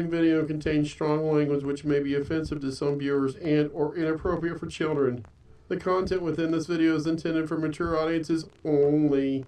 following video contains strong language which may be offensive to some viewers and or inappropriate for children. The content within this video is intended for mature audiences only.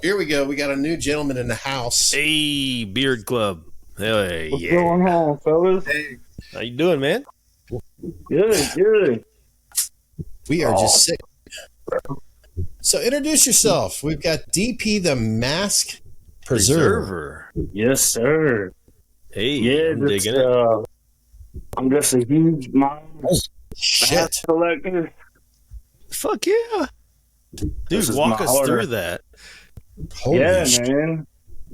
Here we go. We got a new gentleman in the house. Hey, Beard Club. Hey, What's going on, fellas? Hey, how you doing, man? Good. we are just sick. So introduce yourself. We've got DP the Mask Perserver. Yes, sir. Hey, Yeah, I'm digging it. I'm just a huge Shit. collector. Fuck yeah. Dude, This is walk my us order. through that. Holy Yeah, shit. man.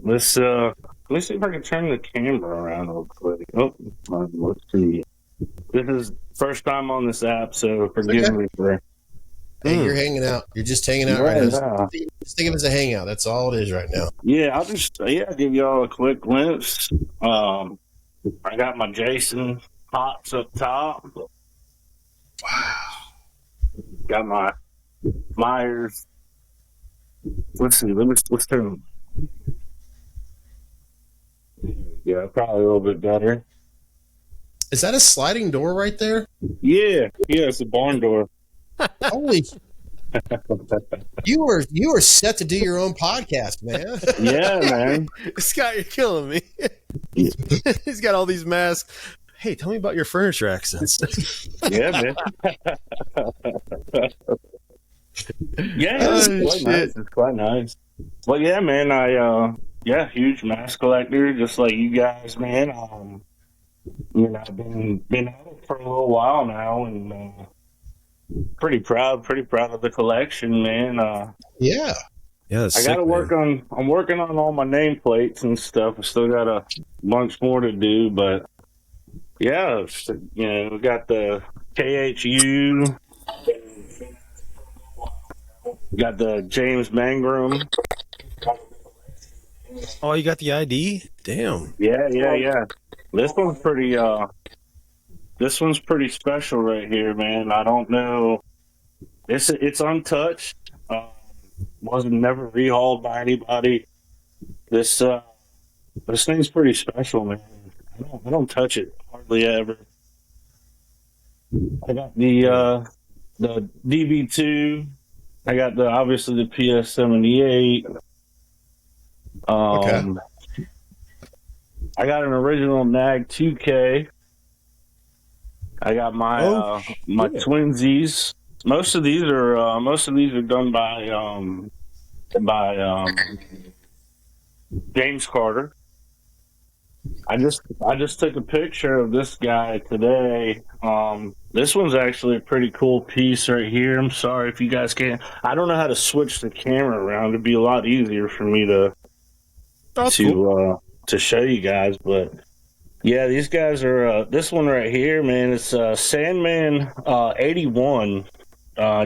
Let's let me see if I can turn the camera around real quick. Oh, let's see. This is first time on this app, so forgive Okay. me for. Hey, you're hanging out. You're just hanging out right now. Just think of it as a hangout. That's all it is right now. Yeah, I'll just give y'all a quick glimpse. I got my Jason pops up top. Wow. Got my Myers. Let's see. Let's turn. Yeah, probably a little bit better. Is that a sliding door right there? Yeah, it's a barn door. Holy. You were set to do your own podcast, man. Yeah, man. Scott, you're killing me. He's got all these masks. Hey, tell me about your furniture accents. Yeah, man. Yeah, it's quite nice. Well, yeah, man. Huge mask collector, just like you guys, man. I've been at it for a little while now, and pretty proud of the collection, man. Yeah. Yeah, I got to work on. I'm working on all my nameplates and stuff. I still got a bunch more to do, but yeah, we got the KHU. Got the James Mangrum. Oh, you got the ID? Damn. Yeah. This one's pretty special right here, man. I don't know. It's untouched. Wasn't never rehauled by anybody. This thing's pretty special, man. I don't touch it hardly ever. I got the DB2. I got obviously the PS78. Okay. I got an original NAG 2K. I got my my twinsies. Most of these are done by James Carter. I just took a picture of this guy today. This one's actually a pretty cool piece right here. I'm sorry if you guys can't. I don't know how to switch the camera around. It'd be a lot easier for me to show you guys. But yeah, these guys are. This one right here, man. It's Sandman 81.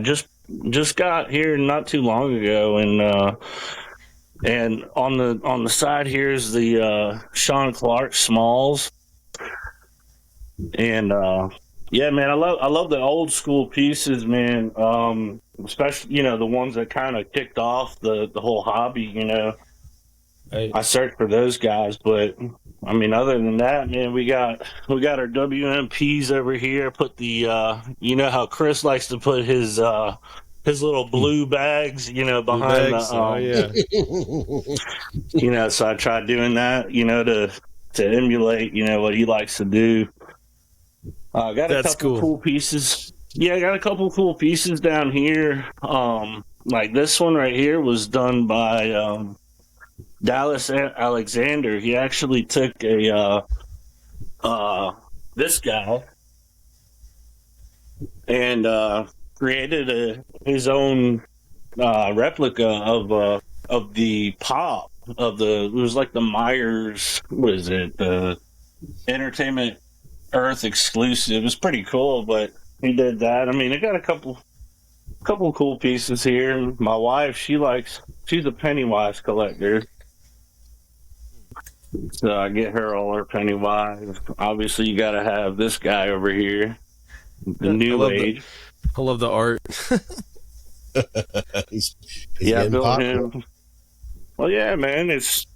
Just got here not too long ago, and on the side here is the Sean Clark Smalls, and yeah, man, I love the old school pieces, man. Especially the ones that kind of kicked off the whole hobby. I searched for those guys, but I mean, other than that, man, we got our WMPs over here. Put the how Chris likes to put his little blue bags, behind the so I tried doing that, to emulate, what he likes to do. Got a couple cool pieces. Yeah, I got a couple cool pieces down here. Like this one right here was done by Dallas Alexander. He actually took this guy and created his own replica of the pop of the. It was like the Myers. What is it? The Entertainment Earth exclusive. It was pretty cool, but he did that. I mean, I got a couple cool pieces here. My wife, she's a Pennywise collector. So I get her all her Pennywise. Obviously, you got to have this guy over here, the New Age. I love the art. he's I built him. Well, yeah, man. It's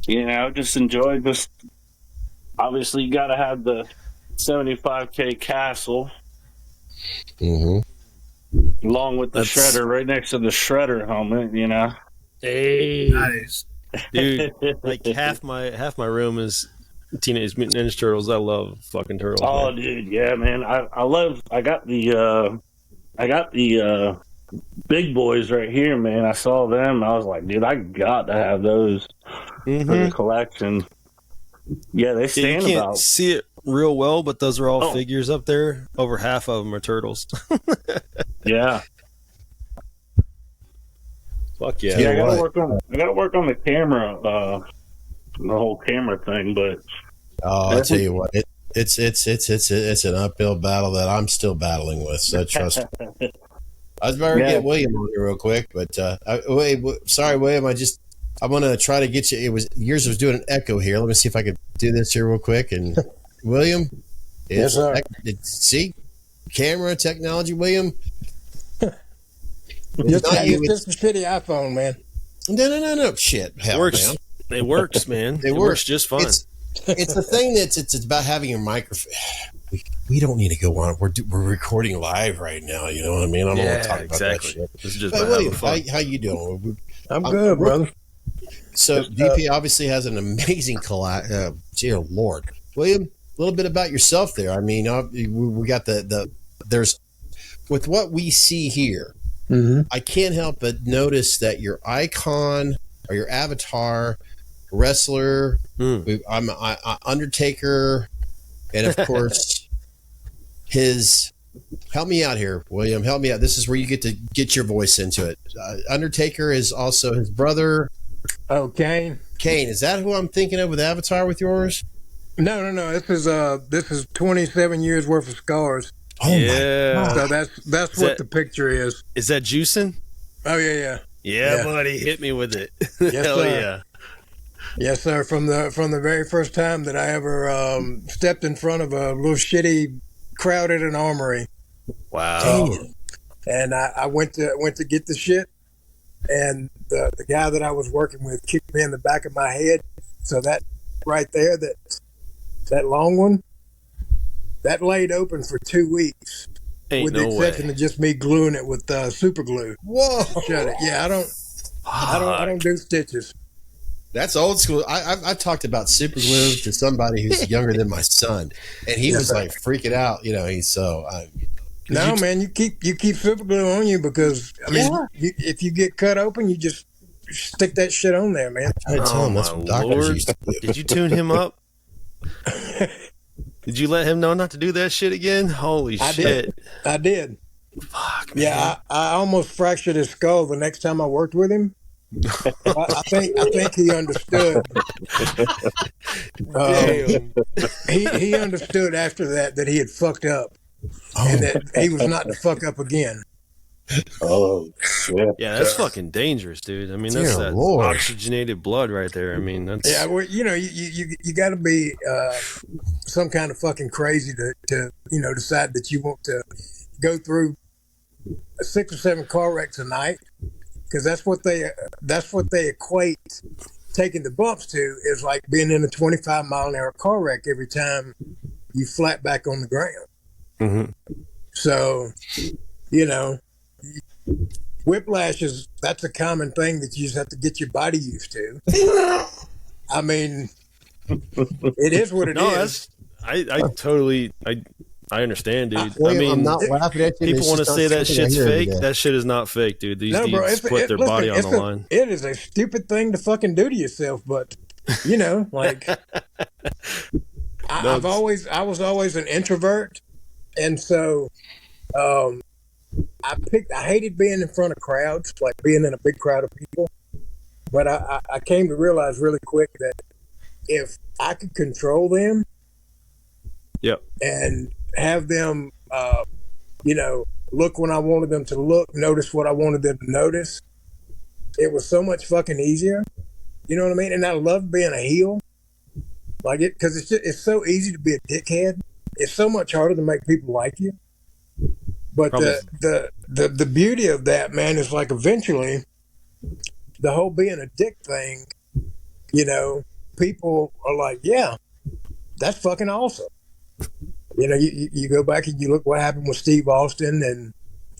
just enjoy this. Obviously, you got to have the 75K castle, along with the shredder right next to the shredder helmet. Hey, Nice. dude! Like half my room is Teenage Mutant Ninja Turtles. I love fucking turtles. Oh, man. dude, yeah, man. I got the big boys right here, man. I saw them. I was like, dude, I got to have those for the collection. Yeah, they Yeah, stand you can't about. see it real well, but those are all figures up there. Over half of them are turtles. Yeah. Fuck yeah! Yeah, I gotta work on the camera, the whole camera thing. But I tell you what, it's an uphill battle that I'm still battling with. So trust me. I was about to get William on here real quick, but sorry, William. I'm gonna try to get you. Yours was doing an echo here. Let me see if I could do this here real quick. And William, Yes, sir. See, camera technology, William. It's just a shitty iPhone, man. No. Shit. It works. Man. It works, man. It works just fine. It's the thing it's about having your microphone. We don't need to go on. We're recording live right now. You know what I mean? I don't want to talk about that shit. This is just William, how you doing? I'm good, brother. So DP obviously has an amazing dear Lord, William. A little bit about yourself there. I mean, we got there's with what we see here. I can't help but notice that your icon or your avatar, wrestler, I'm Undertaker, and of course help me out here, William. Help me out. This is where you get to get your voice into it. Undertaker is also his brother. Oh, Kane. Kane, is that who I'm thinking of with Avatar with yours? No. This is 27 years worth of scars. Oh yeah. My God. So that's what the picture is. Is that juicing? Oh yeah. Yeah, buddy, hit me with it. Yes, Hell sir. yeah. Yes, sir. From the very first time that I ever stepped in front of a little shitty, crowded an armory. Wow. And I went to get the shit, and the guy that I was working with kicked me in the back of my head. So that right there, that long one, that laid open for 2 weeks, with the exception of just me gluing it with super glue. Whoa! Shut it. Yeah, I don't do stitches. That's old school. I've talked about super glue to somebody who's younger than my son, and he was like freaking out. He's so. No, man, you keep super glue on you because if you get cut open, you just stick that shit on there, man. I tell him that's what doctors used to do. Did you tune him up? Did you let him know not to do that shit again? Holy shit! I did. Fuck, man. Yeah, I almost fractured his skull the next time I worked with him. I think he understood. He understood after that he had fucked up, and that he was not to fuck up again. Oh shit! Yeah, that's fucking dangerous, dude. I mean, that's that oxygenated blood right there. I mean, that's well, you got to be some kind of fucking crazy to decide that you want to go through 6 or 7 car wrecks a night, because that's what they equate taking the bumps to, is like being in a 25-mile-an-hour car wreck every time you flat back on the ground. Mm-hmm. So, whiplash that's a common thing that you just have to get your body used to. I mean, it is what it is. I totally understand, dude. I'm not laughing at you. People want to say that shit's fake. That shit is not fake, dude. These dudes put their body on the line. It is a stupid thing to fucking do to yourself, but like I was always an introvert, and so I hated being in front of crowds, like being in a big crowd of people. But I came to realize really quick that if I could control them, Yep. and have them, look when I wanted them to look, notice what I wanted them to notice, it was so much fucking easier. You know what I mean? And I love being a heel, like it, because it's so easy to be a dickhead. It's so much harder to make people like you. But the beauty of that, man, is like eventually the whole being a dick thing, people are like, yeah, that's fucking awesome. You go back and you look what happened with Steve Austin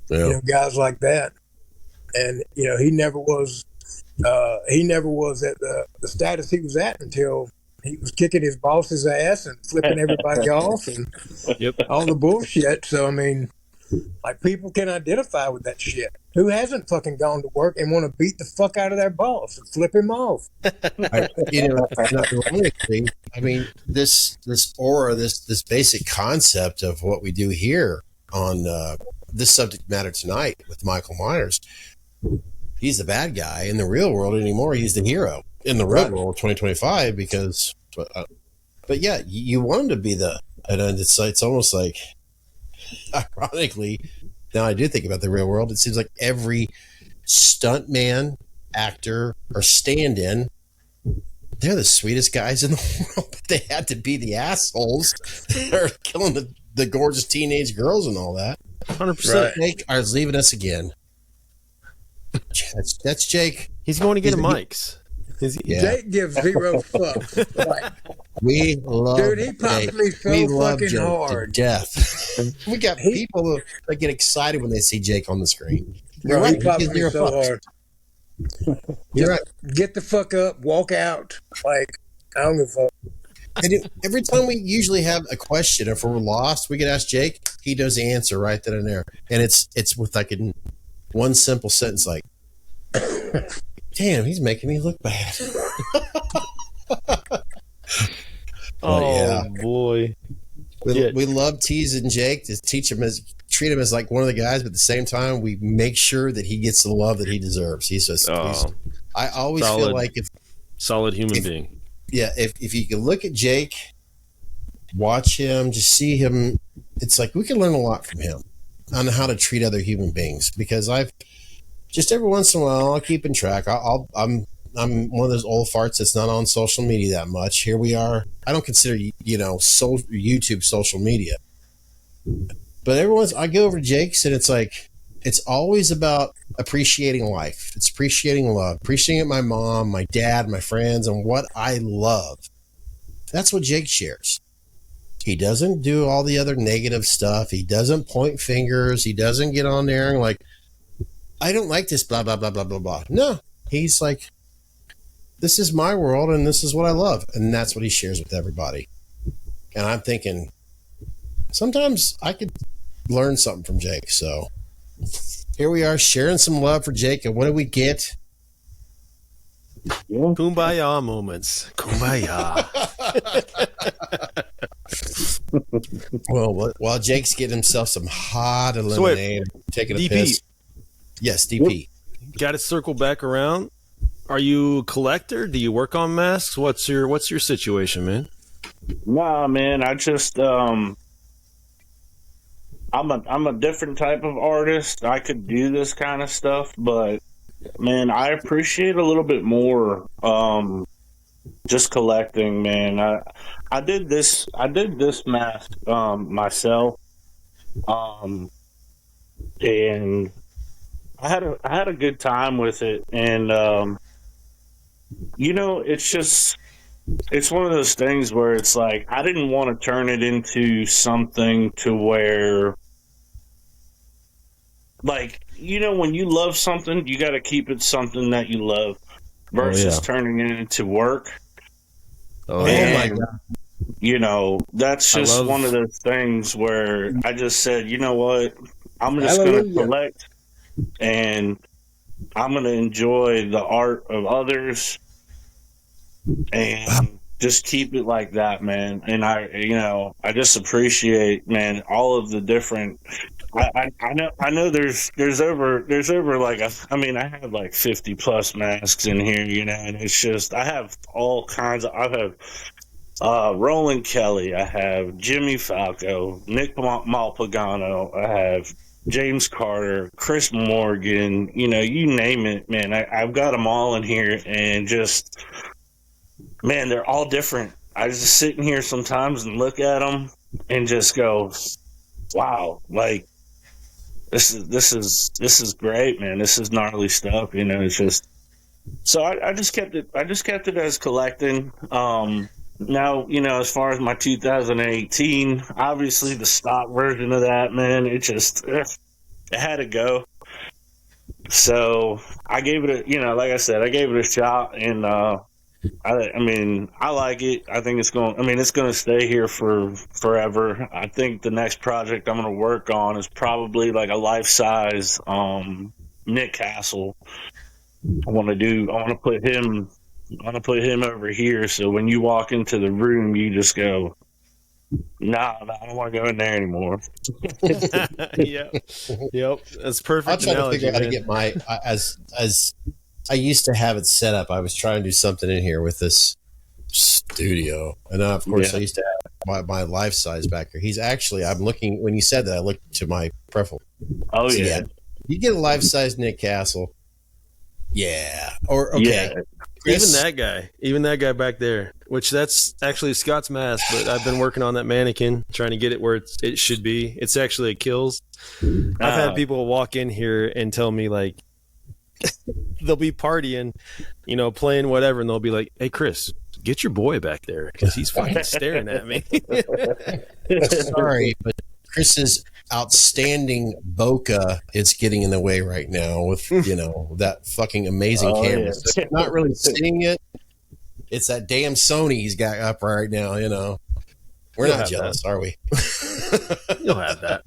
and guys like that, and he never was at the status he was at until he was kicking his boss's ass and flipping everybody off and all the bullshit. So I mean, like, people can identify with that shit. Who hasn't fucking gone to work and want to beat the fuck out of their boss and flip him off? Ironically, I mean, this aura, this basic concept of what we do here on this subject matter tonight with Michael Myers, he's the bad guy. In the real world anymore, he's the hero. In the real world, 2025, because, but yeah, you want him to be and it's almost like, ironically, now I do think about the real world, it seems like every stuntman, actor, or stand-in, they're the sweetest guys in the world, but they had to be the assholes that are killing the gorgeous teenage girls and all that. 100%. Jake is leaving us again. That's Jake. He's going to get a mics. Jake gives zero fucks. Like, we love dude, he pops me so fucking hard. To death. We got people that get excited when they see Jake on the screen. You're right. He pops me so hard. You're right. Get the fuck up, walk out. Like, I don't give a fuck. And every time we usually have a question, if we're lost, we can ask Jake. He knows the answer right then and there. And it's with like one simple sentence, like, damn, he's making me look bad. Boy. We love teasing Jake to treat him as like one of the guys, but at the same time, we make sure that he gets the love that he deserves. I always feel like solid human being. Yeah, if you can look at Jake, watch him, just see him, it's like we can learn a lot from him on how to treat other human beings. Because I've just every once in a while, I'll keep in track. I'm one of those old farts that's not on social media that much. Here we are. I don't consider YouTube social media, but I go over to Jake's and it's like it's always about appreciating life. It's appreciating love, appreciating my mom, my dad, my friends, and what I love. That's what Jake shares. He doesn't do all the other negative stuff. He doesn't point fingers. He doesn't get on there and like, I don't like this, blah, blah, blah, blah, blah, blah. No, he's like, this is my world and this is what I love. And that's what he shares with everybody. And I'm thinking, sometimes I could learn something from Jake. So here we are sharing some love for Jake. And what do we get? Kumbaya moments. Kumbaya. Well, while Jake's getting himself some hot lemonade, taking a DP. piss. Yes, DP. Got to circle back around. Are you a collector? Do you work on masks? What's your situation, man? Nah, man. I just I'm a different type of artist. I could do this kind of stuff, but man, I appreciate a little bit more just collecting, man. I did this mask myself, and I had a good time with it, and it's one of those things where it's like I didn't want to turn it into something to where, like, when you love something, you got to keep it something that you love versus turning it into work. Oh, my God. That's just one of those things where I just said, you know what? I'm just going to collect and I'm going to enjoy the art of others and just keep it like that, man. And I just appreciate, man, all of the different I know there's over like I have like 50 plus masks in here, and it's just I have all kinds of I have Roland Kelly, I have Jimmy Falco, Nick Malpagano, I have James Carter, Chris Morgan, you name it, man. I've got them all in here, and just man, they're all different. I just sit in here sometimes and look at them and just go, wow, like this is great, man. This is gnarly stuff, it's just so I just kept it as collecting. Now, as far as my 2018, obviously the stock version of that, man, it had to go. So I gave it like I said, I gave it a shot, and I like it. I think it's going to stay here for forever. I think the next project I'm going to work on is probably like a life-size Nick Castle. I want to put him over here, so when you walk into the room, you just go, nah, I don't want to go in there anymore. Yep. That's perfect. I'm trying analogy, to figure out how to man. get my as I used to have it set up. I was trying to do something in here with this studio, and of course, I used to have my life size back here. He's actually. I'm looking when you said that. I looked to my profile. Oh So, yeah. You get a life size Nick Castle. Yeah. Or okay. Yeah. Chris, Even that guy back there, which that's actually Scott's mask, but I've been working on that mannequin, trying to get it where it should be. It's actually a kills. I've had people walk in here and tell me, like, they'll be partying, playing whatever, and they'll be like, hey, Chris, get your boy back there because he's fucking staring at me. sorry, but Chris's outstanding bokeh is getting in the way right now with that fucking amazing camera. So if you're not really seeing it. It's that damn Sony he's got up right now. We're You'll not have jealous, are we? You'll have that.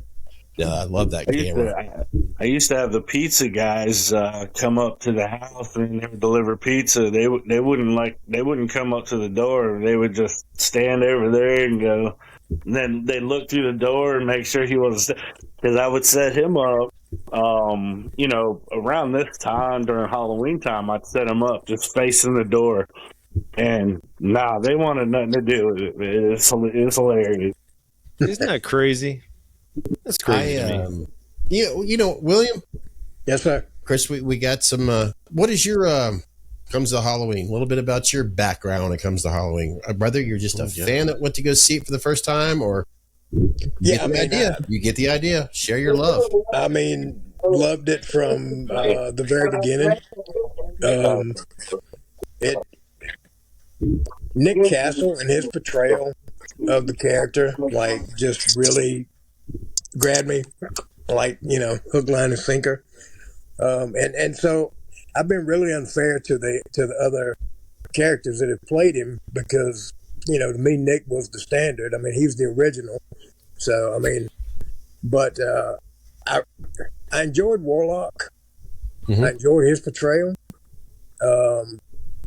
Yeah, I love that camera. I used to have the pizza guys come up to the house and they would deliver pizza. They wouldn't come up to the door. They would just stand over there and go. And then they look through the door and make sure he wasn't, because I would set him up. Around this time during Halloween time, I'd set him up just facing the door. And they wanted nothing to do with it. It's hilarious. Isn't that crazy? That's crazy to me. William. Yes, sir. Chris, we got some. What is your comes to Halloween? A little bit about your background when it comes to Halloween. Whether you're just a fan that went to go see it for the first time, or you get the idea. Share your love. I mean, loved it from the very beginning. Nick Castle and his portrayal of the character, like, just really grabbed me, like, hook, line, and sinker. And so I've been really unfair to the other characters that have played him because, to me, Nick was the standard. I mean, he was the original. So, I mean, but I enjoyed Warlock. Mm-hmm. I enjoyed his portrayal.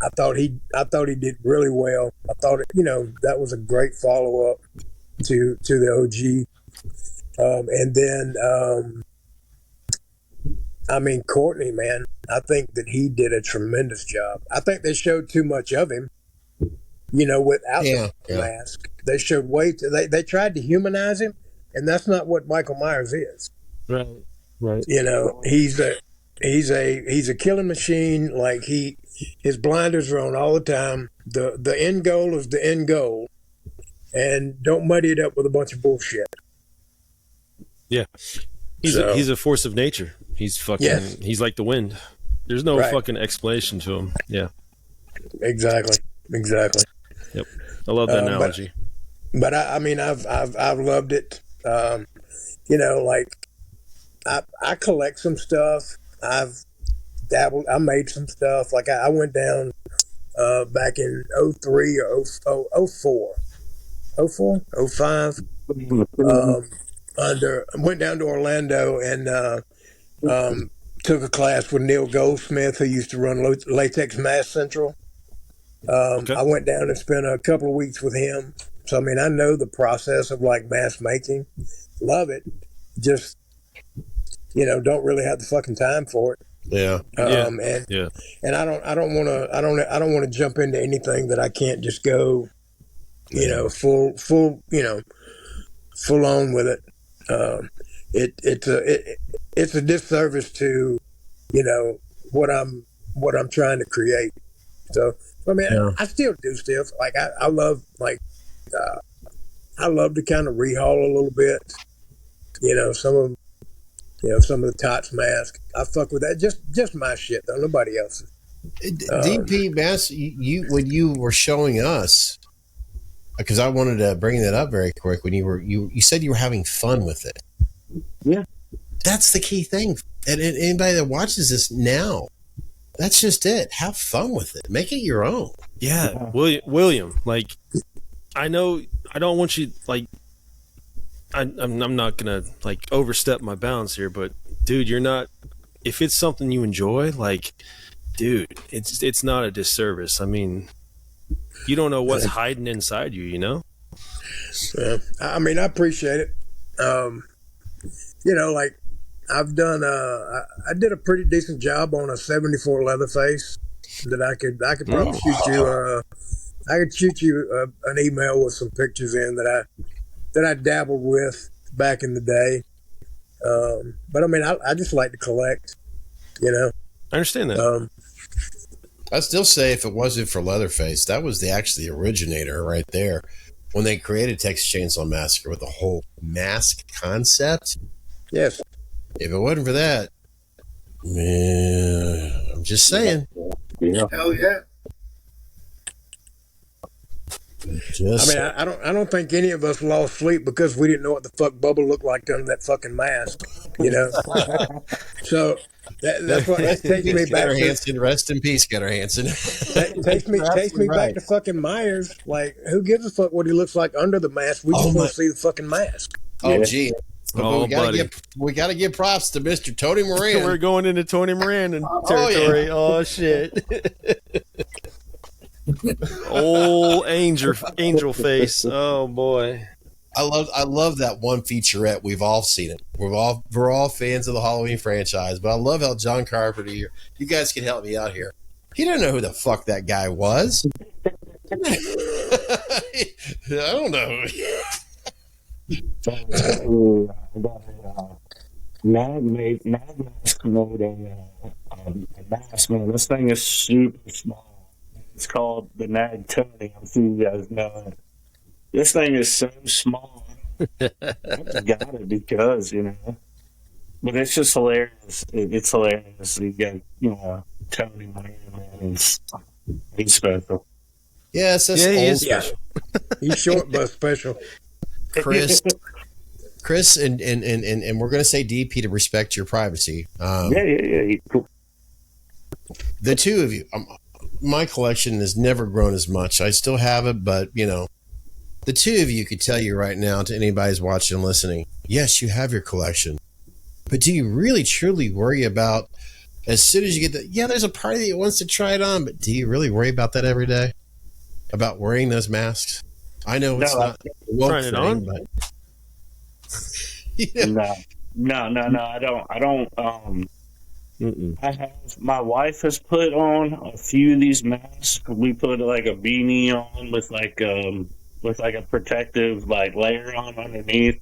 I thought he did really well. I thought that was a great follow up to the OG. And then Courtney, man, I think that he did a tremendous job. I think they showed too much of him, without the mask. They showed they tried to humanize him, and that's not what Michael Myers is. Right. He's a killing machine. Like, his blinders are on all the time. The end goal is the end goal, and don't muddy it up with a bunch of bullshit. Yeah, he's a force of nature. He's fucking. He's like the wind. There's no fucking explanation to him. Yeah, exactly. Yep, I love that analogy. But I've loved it. I collect some stuff. I've dabbled. I made some stuff. Like, I went down back in 03 or 04, 05. Went down to Orlando and took a class with Neil Goldsmith, who used to run Latex Mask Central. I went down and spent a couple of weeks with him. So, I know the process of, like, mask making. Love it. Just don't really have the fucking time for it. Yeah. And I don't want to jump into anything that I can't just go, full on with it. It's a disservice to, what I'm trying to create. So I mean, I still do stuff. Like I love to kind of rehaul a little bit. Some of the Tots mask. I fuck with that. Just my shit though. Nobody else's. DP Mask, you when you were showing us, because I wanted to bring that up very quick. When you said you were having fun with it. Yeah, that's the key thing. And anybody that watches this now, that's just it. Have fun with it. Make it your own. Yeah, William. Like, I know I don't want you like. I'm not gonna like overstep my bounds here, but dude, you're not. If it's something you enjoy, like, dude, it's not a disservice. I mean, you don't know what's hiding inside you, I mean, I appreciate it. Like I've done. I did a pretty decent job on a '74 Leatherface that I could probably shoot you. I could shoot you an email with some pictures in that I dabbled with back in the day. But I mean, I just like to collect, I understand that. I still say if it wasn't for Leatherface, that was actually the originator right there. When they created Texas Chainsaw Massacre with the whole mask concept. Yes. If it wasn't for that, man, I'm just saying. Yeah. Hell yeah. I don't think any of us lost sleep because we didn't know what the fuck Bubba looked like under that fucking mask, So that's what that takes me back. Gunnar Hansen, rest in peace, Gunnar Hansen. Takes me back to fucking Myers. Like, who gives a fuck what he looks like under the mask? We just want to see the fucking mask. Oh, gee. Oh, we gotta give props to Mr. Tony Moran. We're going into Tony Moran territory. Oh shit. Old angel face. Oh boy. I love that one featurette. We've all seen it. We're all fans of the Halloween franchise, but I love how John Carpenter, you guys can help me out here. He didn't know who the fuck that guy was. I don't know. Mask made a mask, man. This thing is super small. It's called the Nag Tony. I'm sure you guys know it. This thing is so small. I just got it because, But it's just hilarious. It's hilarious. You got, Tony Moran, man. He's special. Yes, that's he old. is special. He's short but special. Chris, and we're going to say DP to respect your privacy. Yeah. Cool. The two of you, my collection has never grown as much. I still have it, but the two of you could tell you right now to anybody who's watching and listening, yes, you have your collection, but do you really truly worry about as soon as you get there's a party that wants to try it on, but do you really worry about that every day? About wearing those masks? I know it's not trying it on, but No, I don't. I have, my wife has put on a few of these masks. We put like a beanie on with like a protective like layer on underneath.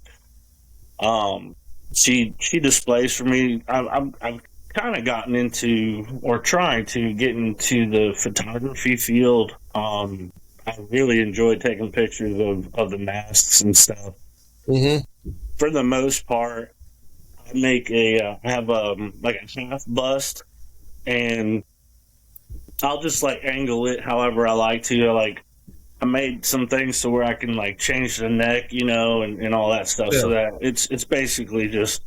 She displays for me. I've kind of gotten into or trying to get into the photography field. I really enjoy taking pictures of the masks and stuff. Mm-hmm. For the most part, I have like a half bust, and I'll just like angle it however I like to. I made some things to where I can like change the neck, and all that stuff. Yeah. So that it's basically just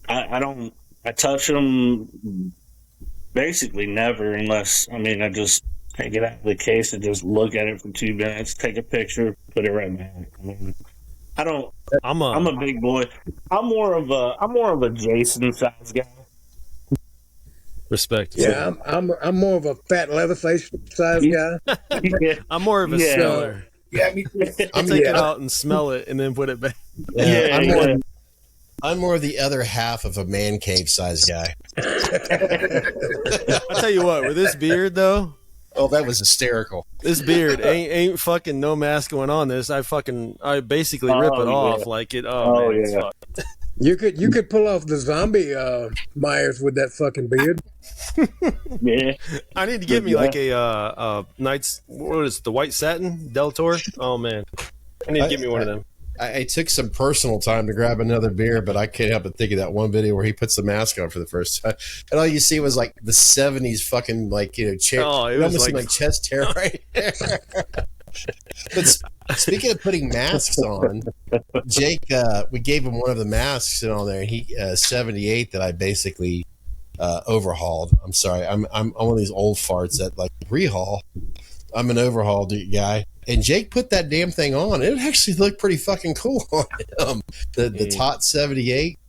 I touch them basically never unless I just take it out of the case and just look at it for 2 minutes, take a picture, put it right back. I'm a big boy. I'm more of a Jason size guy. Respect. Yeah, I'm more of a fat Leatherface size guy. Yeah. I'm more of a smeller. Yeah, me too. I'll take it out and smell it and then put it back. Yeah, I'm more the other half of a man cave size guy. I'll tell you what, with this beard though. Oh, that was hysterical. This beard ain't fucking no mask going on this. I basically rip it off like it. Oh man, it's fucked. You could pull off the zombie Myers with that fucking beard. Yeah. I need to get me like a Knights. What is it, the white satin Del Toro? Oh man, I need to get me one of them. I took some personal time to grab another beer, but I can't help but think of that one video where he puts the mask on for the first time, and all you see was like the '70s fucking chair. Oh, it almost was seemed like chest hair right there. But speaking of putting masks on, Jake, we gave him one of the masks and all there. He 78 that I basically overhauled. I'm sorry, I'm one of these old farts that like rehaul. I'm an overhaul guy. And Jake put that damn thing on. It actually looked pretty fucking cool on him. The Tot 78.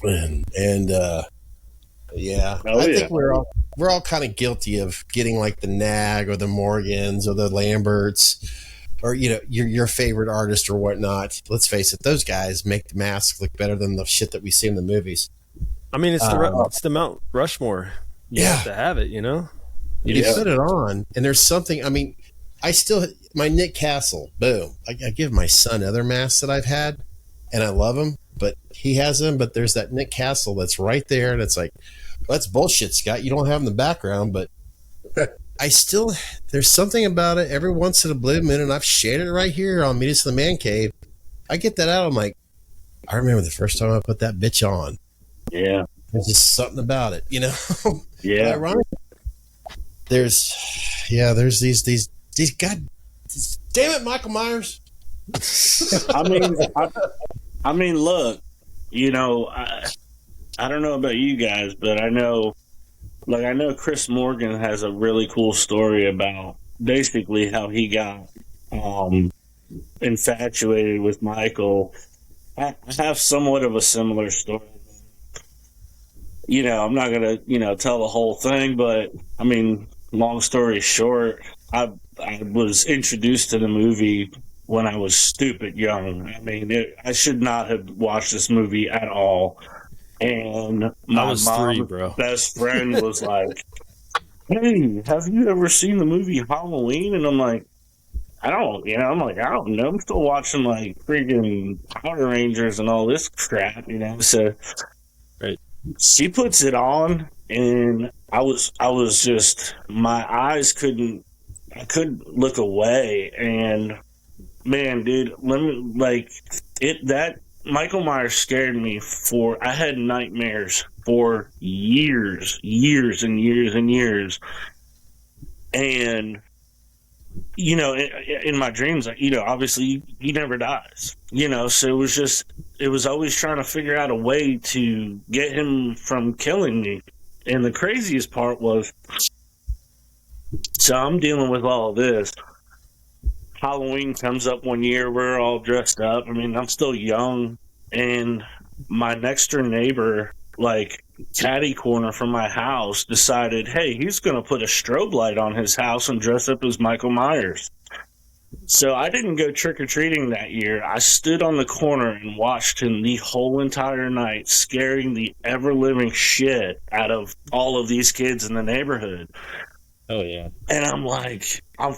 And yeah. I think we're all kind of guilty of getting like the Nag or the Morgans or the Lamberts or your favorite artist or whatnot. Let's face it, those guys make the masks look better than the shit that we see in the movies. I mean, it's the Mount Rushmore. You have to have it, You put it on, and there's something. I mean, my Nick Castle, boom. I give my son other masks that I've had, and I love them, but he has them. But there's that Nick Castle that's right there, and it's like, well, that's bullshit, Scott. You don't have them in the background, but there's something about it. Every once in a blue moon, and I've shared it right here on Meet Us in the Man Cave. I get that out. I'm like, I remember the first time I put that bitch on. Yeah. There's just something about it, Yeah. Ironically, there's these God, damn it, Michael Myers. I mean, look, I don't know about you guys, but I know Chris Morgan has a really cool story about basically how he got infatuated with Michael. I have somewhat of a similar story. I'm not gonna, tell the whole thing, but I mean, long story short, I was introduced to the movie when I was stupid young. I mean, I should not have watched this movie at all. And my mom's best friend was like, "Hey, have you ever seen the movie Halloween?" And I'm like, I don't know. I'm still watching like freaking Power Rangers and all this crap, So, right. She puts it on, and I was just, my eyes couldn't look away. And man, dude, that Michael Myers scared me I had nightmares for years and years and years. And, in my dreams, obviously he never dies, so it was always trying to figure out a way to get him from killing me. And the craziest part was, so I'm dealing with all of this. Halloween comes up one year, we're all dressed up. I mean, I'm still young, and my next door neighbor, like catty corner from my house, decided, hey, he's going to put a strobe light on his house and dress up as Michael Myers. So I didn't go trick-or-treating that year. I stood on the corner and watched him the whole entire night, scaring the ever-living shit out of all of these kids in the neighborhood. Oh, yeah. And I'm like, I'm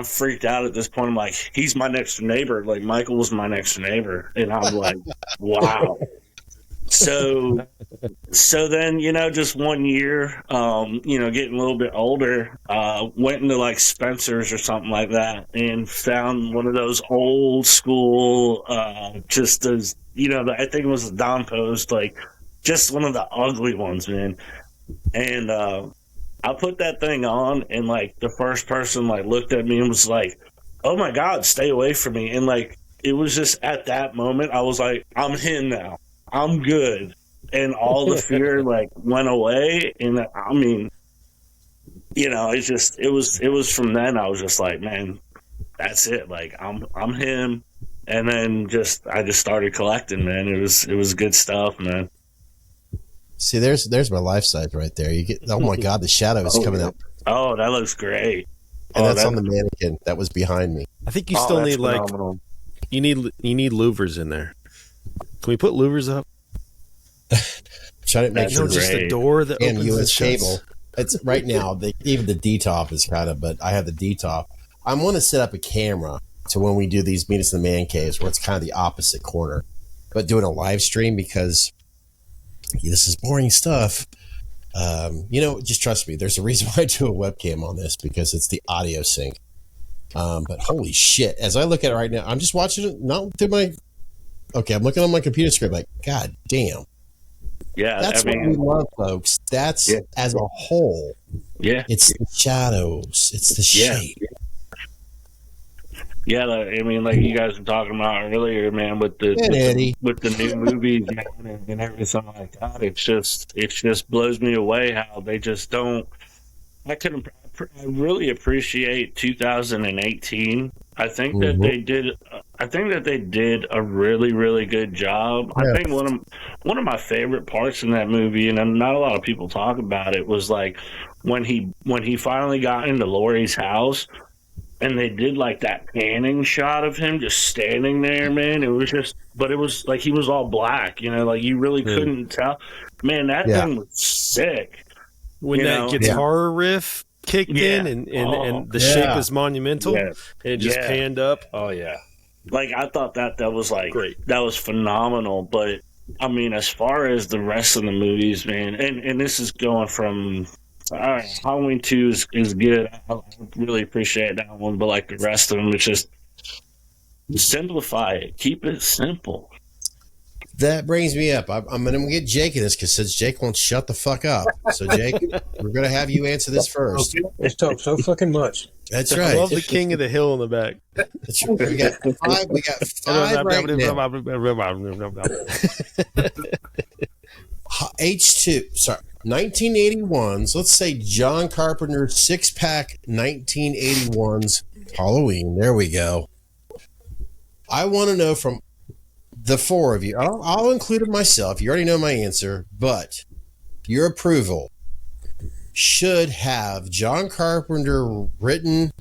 freaked out at this point. I'm like, he's my next neighbor. Like, Michael was my next neighbor. And I'm like, wow. So then, just one year, getting a little bit older, went into like Spencer's or something like that and found one of those old school, just as, I think it was a Don Post, like just one of the ugly ones, man. And, I put that thing on, and like the first person like looked at me and was like, oh my God, stay away from me. And like, it was just at that moment, I was like, I'm him now. I'm good. And all the fear like went away. And I mean, it was from then I was just like, man, that's it. Like I'm him. And then I just started collecting, man. It was good stuff, man. See, there's my life size right there. You get, oh my God, the shadow is coming up. Oh, that looks great. And that's on the mannequin that was behind me. I think you still need phenomenal. You need louvers in there. Can we put louvers up? Trying to make sure just the door that and opens US and cable. shuts. It's right now. Even the D-top is kind of, but I have the D-top. I want to set up a camera to when we do these Meet Us in the Man Caves, where it's kind of the opposite corner, but doing a live stream because this is boring stuff. Just trust me. There's a reason why I do a webcam on this because it's the audio sync. But holy shit! As I look at it right now, I'm just watching it. Not through my. Okay, I'm looking on my computer screen. Like, God damn. Yeah, That's what we love, folks. That's as a whole. Yeah, it's the shadows. It's the shape. Yeah, I mean, like you guys were talking about earlier, man, with the new movies and everything like that. It just blows me away how they just don't. I really appreciate 2018. I think that they did. I think that they did a really, really good job. Yeah. I think one of my favorite parts in that movie, and not a lot of people talk about it, was like when he finally got into Laurie's house. And they did like that panning shot of him just standing there, man. It was like he was all black, like you really couldn't tell. Man, that thing was sick. When that guitar riff kicked in and the shape was monumental, and it just panned up. Oh, yeah. Like, I thought that was like, great. That was phenomenal. But, I mean, as far as the rest of the movies, man, and this is going from. All right, Halloween 2 is good. I really appreciate that one, but like the rest of them, it's just simplify it. Keep it simple. That brings me up. I'm going to get Jake in this because since Jake won't shut the fuck up. So, Jake, we're going to have you answer this first. It's talk so fucking much. That's right. I love the king of the hill in the back. That's right. We got five right now. H2, sorry. 1981's, let's say John Carpenter's 6-pack 1981's Halloween. There we go. I want to know from the four of you. I'll include myself. You already know my answer, but your approval should have John Carpenter written,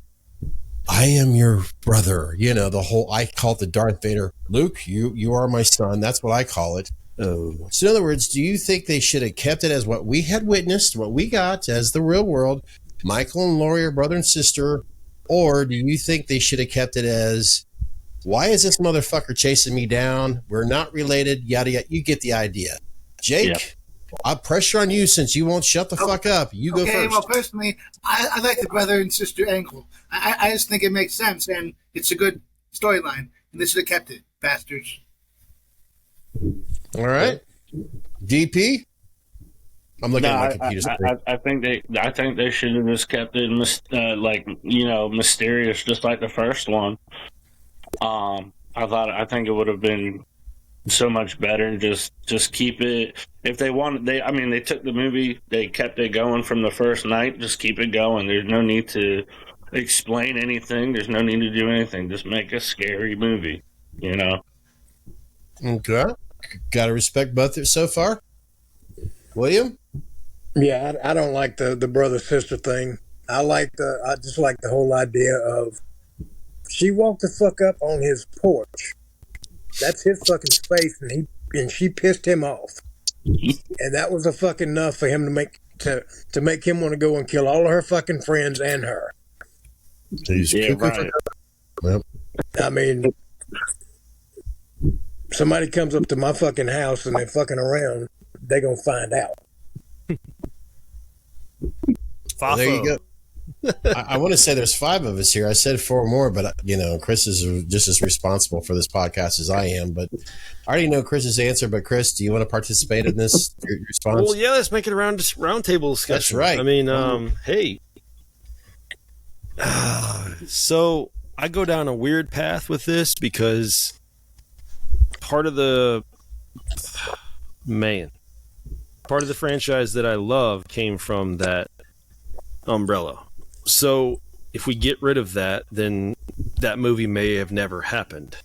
I am your brother. The whole, I call it the Darth Vader. Luke, you are my son. That's what I call it. Oh. So in other words, do you think they should have kept it as what we had witnessed, what we got as the real world, Michael and Laurie are brother and sister, or do you think they should have kept it as, why is this motherfucker chasing me down? We're not related, yada yada. You get the idea. Jake, I'll pressure on you since you won't shut the fuck up. You go first. Well, personally, I like the brother and sister angle. I just think it makes sense, and it's a good storyline, and they should have kept it, bastards. All right, DP. I'm looking at my computer screen. I think they should have just kept it mysterious, just like the first one. I think it would have been so much better. Just keep it. If they wanted, they took the movie, they kept it going from the first night. Just keep it going. There's no need to explain anything. There's no need to do anything. Just make a scary movie. Okay. Got to respect both so far. William? Yeah, I don't like the brother-sister thing. I just like the whole idea of she walked the fuck up on his porch. That's his fucking space, and she pissed him off. And that was a fucking enough for him to make him want to go and kill all of her fucking friends and her. Right. Yep. I mean, somebody comes up to my fucking house and they're fucking around, they're going to find out. Well, there you go. I want to say there's 5 of us here. I said 4 more, but Chris is just as responsible for this podcast as I am. But I already know Chris's answer. But Chris, do you want to participate in this your response? Well, yeah, let's make it a round table discussion. That's right. I mean, hey. So I go down a weird path with this because part of the franchise that I love came from that umbrella. So if we get rid of that, then that movie may have never happened.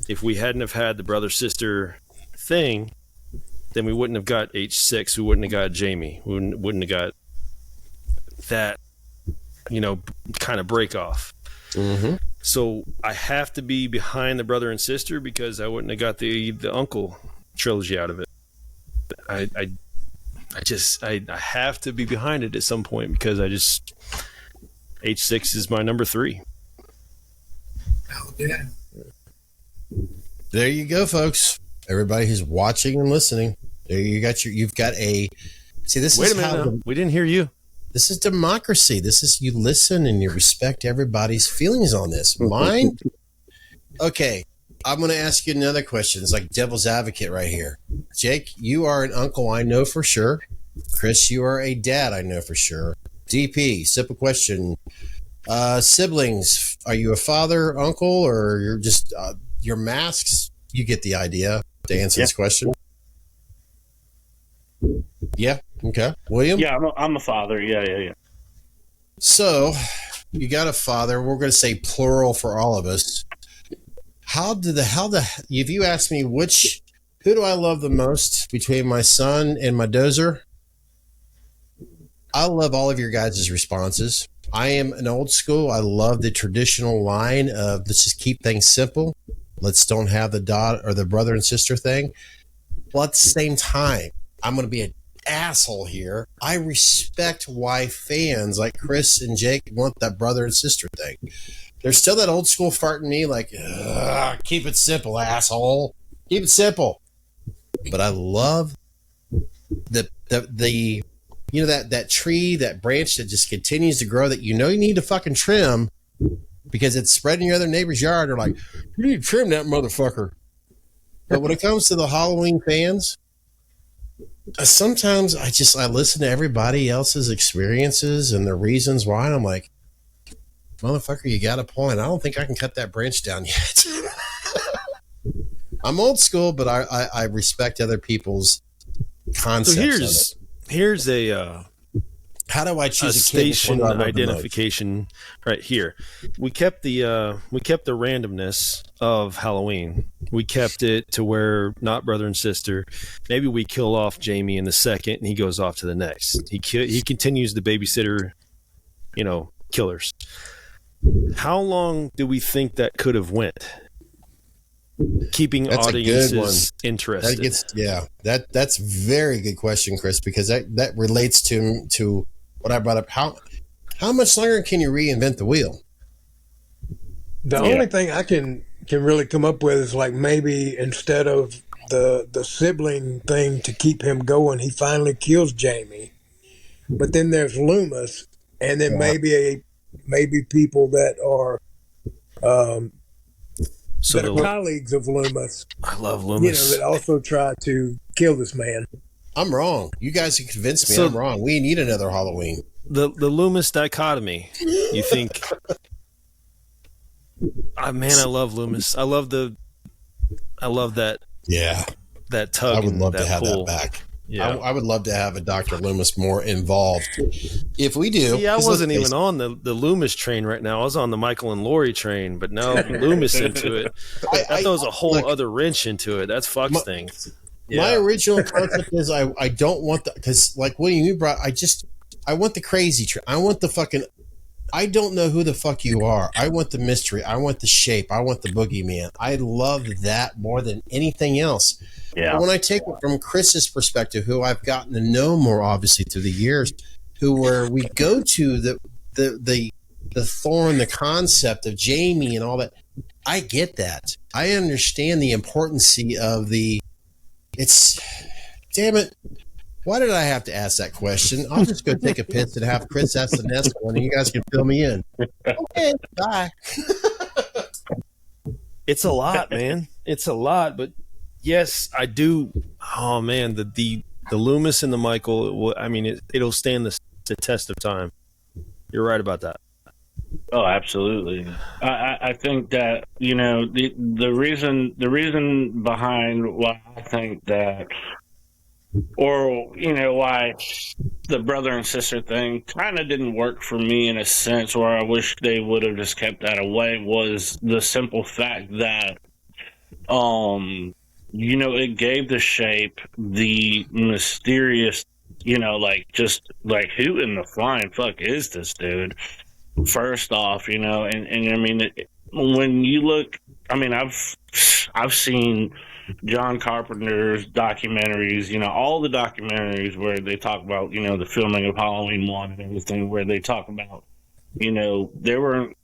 If we hadn't have had the brother-sister thing, then we wouldn't have got H6. We wouldn't have got Jamie. We wouldn't have got that, kind of break off. Mm-hmm. So I have to be behind the brother and sister because I wouldn't have got the uncle trilogy out of it. I have to be behind it at some point because H6 is my number 3. Oh, yeah. There you go, folks. Everybody who's watching and listening, there you've got a. See, this Wait is a minute. how We didn't hear you. this is democracy. This is you listen and you respect everybody's feelings on this. Mine. Okay, I'm going to ask you another question. It's like devil's advocate right here. Jake, you are an uncle, I know for sure. Chris, you are a dad, I know for sure. DP, simple question. Siblings, are you a father, uncle, or you're just your masks? You get the idea to answer this question. Yeah. Okay. William? Yeah, I'm a father. Yeah. So you got a father. We're going to say plural for all of us. If you ask me who do I love the most between my son and my dozer? I love all of your guys' responses. I am an old school. I love the traditional line of let's just keep things simple. Let's don't have the dot or the brother and sister thing. Well, at the same time, I'm going to be an asshole here. I respect why fans like Chris and Jake want that brother and sister thing. There's still that old school fart in me like, keep it simple, asshole. Keep it simple. But I love the that tree, that branch that just continues to grow that you need to fucking trim because it's spreading your other neighbor's yard. They're like, you need to trim that motherfucker. But when it comes to the Halloween fans, sometimes I listen to everybody else's experiences and their reasons why, and I'm like, motherfucker, you got a point. I don't think I can cut that branch down yet. I'm old school, but I respect other people's concepts. So here's a how do I choose a station identification right here. We kept the randomness of Halloween. We kept it to where not brother and sister. Maybe we kill off Jamie in the second, and he goes off to the next. He continues the babysitter, killers. How long do we think that could have went? Keeping that's audiences interested. That's a very good question, Chris, because that relates to what I brought up. How much longer can you reinvent the wheel? The only thing I can really come up with is like maybe instead of the sibling thing to keep him going, he finally kills Jamie. But then there's Loomis, and then maybe people that are colleagues of Loomis. I love Loomis. That also try to kill this man. I'm wrong. You guys have convinced me I'm wrong. We need another Halloween. The Loomis dichotomy. You think? I love Loomis. I love that. Yeah. That tug. I would love to have pull. that back. Yeah. I would love to have a Dr. Loomis more involved. If we do. Yeah, I wasn't even on the Loomis train right now. I was on the Michael and Laurie train, but now Loomis into it. That throws a whole other wrench into it. That's Fox thing. Yeah. My original concept is I don't want because like William, you brought, I want the crazy train. I want the fucking, I don't know who the fuck you are. I want the mystery. I want the shape. I want the boogeyman. I love that more than anything else. Yeah. But when I take it from Chris's perspective, who I've gotten to know more obviously through the years, where we go to the Thorn, the concept of Jamie and all that. I get that. I understand the importance of damn it. Why did I have to ask that question? I'll just go take a piss and have Chris ask the next one, and you guys can fill me in. Okay, bye. It's a lot, man. It's a lot, but yes, I do. Oh man, the Loomis and the Michael. It'll stand the test of time. You're right about that. Oh, absolutely. I think that the reason behind why I think that, or why the brother and sister thing kind of didn't work for me in a sense, where I wish they would have just kept that away, was the simple fact that it gave the shape the mysterious, just like who in the flying fuck is this dude? First off, and I mean, when you look, I mean, I've seen John Carpenter's documentaries, you know, all the documentaries where they talk about, you know, the filming of Halloween 1 and everything, where they talk about, you know, they weren't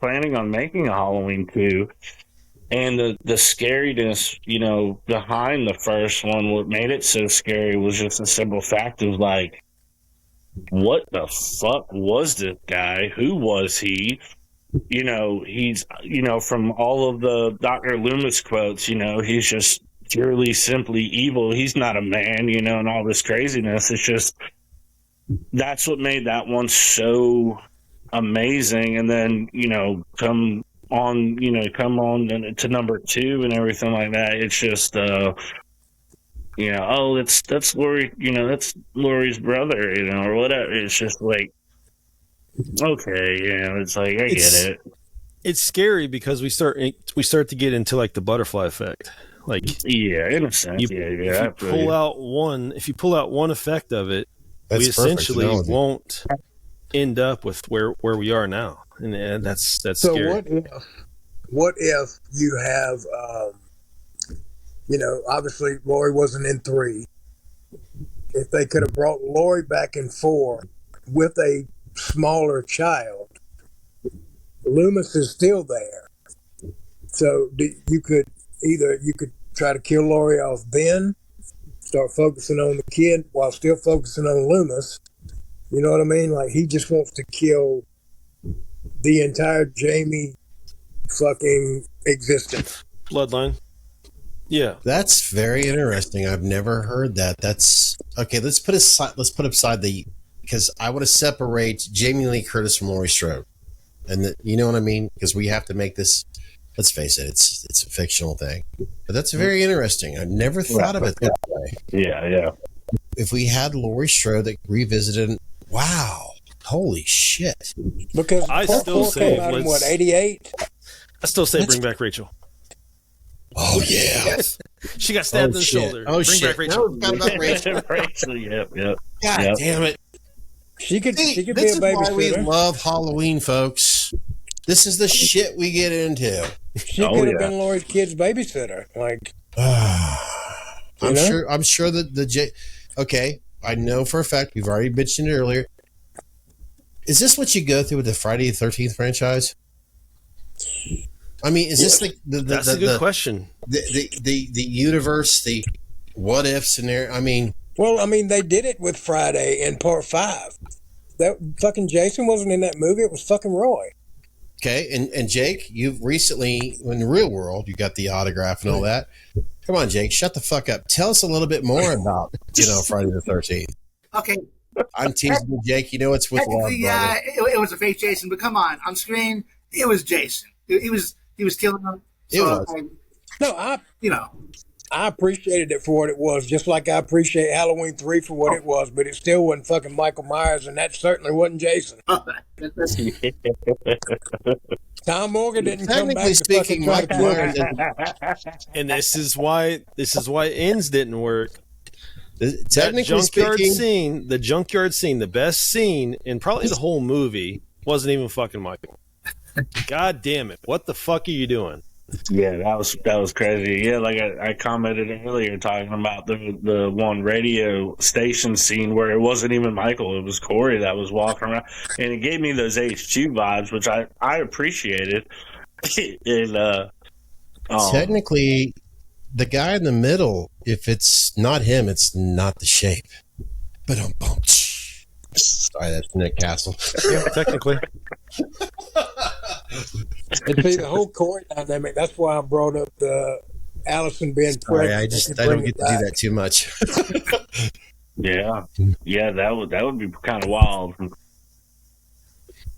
planning on making a Halloween 2. And the scariness, you know, behind the first one, what made it so scary was just the simple fact of, like, what the fuck was this guy? Who was he? You know, he's, you know, from all of the Dr. Loomis quotes, you know, he's just purely, simply evil. He's not a man, you know, and all this craziness. It's just, that's what made that one so amazing. And then, you know, come on to number 2 and everything like that. It's just, you know, oh, that's Laurie, you know, that's Laurie's brother, you know, or whatever. It's just like, okay, you know, it's like, I get it. It's scary because we start to get into like the butterfly effect. Like, yeah, in a sense, if you pull out one effect of it, we essentially won't end up with where we are now, and that's so scary. What if you have, you know, obviously Laurie wasn't in 3. If they could have brought Laurie back in 4 with a smaller child, Loomis is still there. So you could try to kill Laurie off then, start focusing on the kid while still focusing on Loomis. You know what I mean? Like, he just wants to kill the entire Jamie fucking existence. Bloodline. Yeah, that's very interesting. I've never heard that. That's okay. Let's put aside because I want to separate Jamie Lee Curtis from Laurie Strode, and you know what I mean? Because we have to make this. Let's face it, it's a fictional thing, but that's very interesting. I've never thought of it that way. Yeah. If we had Laurie Strode that revisited, wow, holy shit! Because I still say, came out in what, 88? I still say bring back Rachel. Oh yeah, she got stabbed in the shoulder. Oh bring shit! back Rachel. No, about Rachel. Rachel, yep. God damn it! She could be a This is why we babysitter. love Halloween, folks. This is the shit we get into. She could have been Laurie's kid's babysitter. Like, I'm sure that okay, I know for a fact, we've already mentioned it earlier. Is this what you go through with the Friday the 13th franchise? I mean, is this that's a good question. The universe, the what if scenario? I mean, they did it with Friday in part 5. That fucking Jason wasn't in that movie. It was fucking Roy. Okay, and Jake, you've recently, in the real world, you got the autograph and all that. Come on, Jake, shut the fuck up. Tell us a little bit more about, Friday the 13th. Okay. I'm teasing you, Jake. You know it's with love, brother. It was a fake Jason, but come on screen, it was Jason. He was killing them. So it was. I appreciated it for what it was, just like I appreciate Halloween 3 for what it was, but it still wasn't fucking Michael Myers, and that certainly wasn't Jason. Tom Morgan didn't come back to speaking, fucking try to Michael kill Myers him. And this is why ends didn't work. Technically speaking, the junkyard scene, the best scene in probably the whole movie, wasn't even fucking Michael. God damn it! What the fuck are you doing? Yeah, that was crazy. Yeah, like I commented earlier talking about the one radio station scene where it wasn't even Michael, it was Corey that was walking around, and it gave me those H2 vibes, which I appreciated. And technically, the guy in the middle, if it's not him, it's not the shape. But sorry, that's Nick Castle. Yeah, technically. And see, the whole Corey dynamic, that's why I brought up the Allison being pregnant. I don't get to do that too much. Yeah, that would be kind of wild.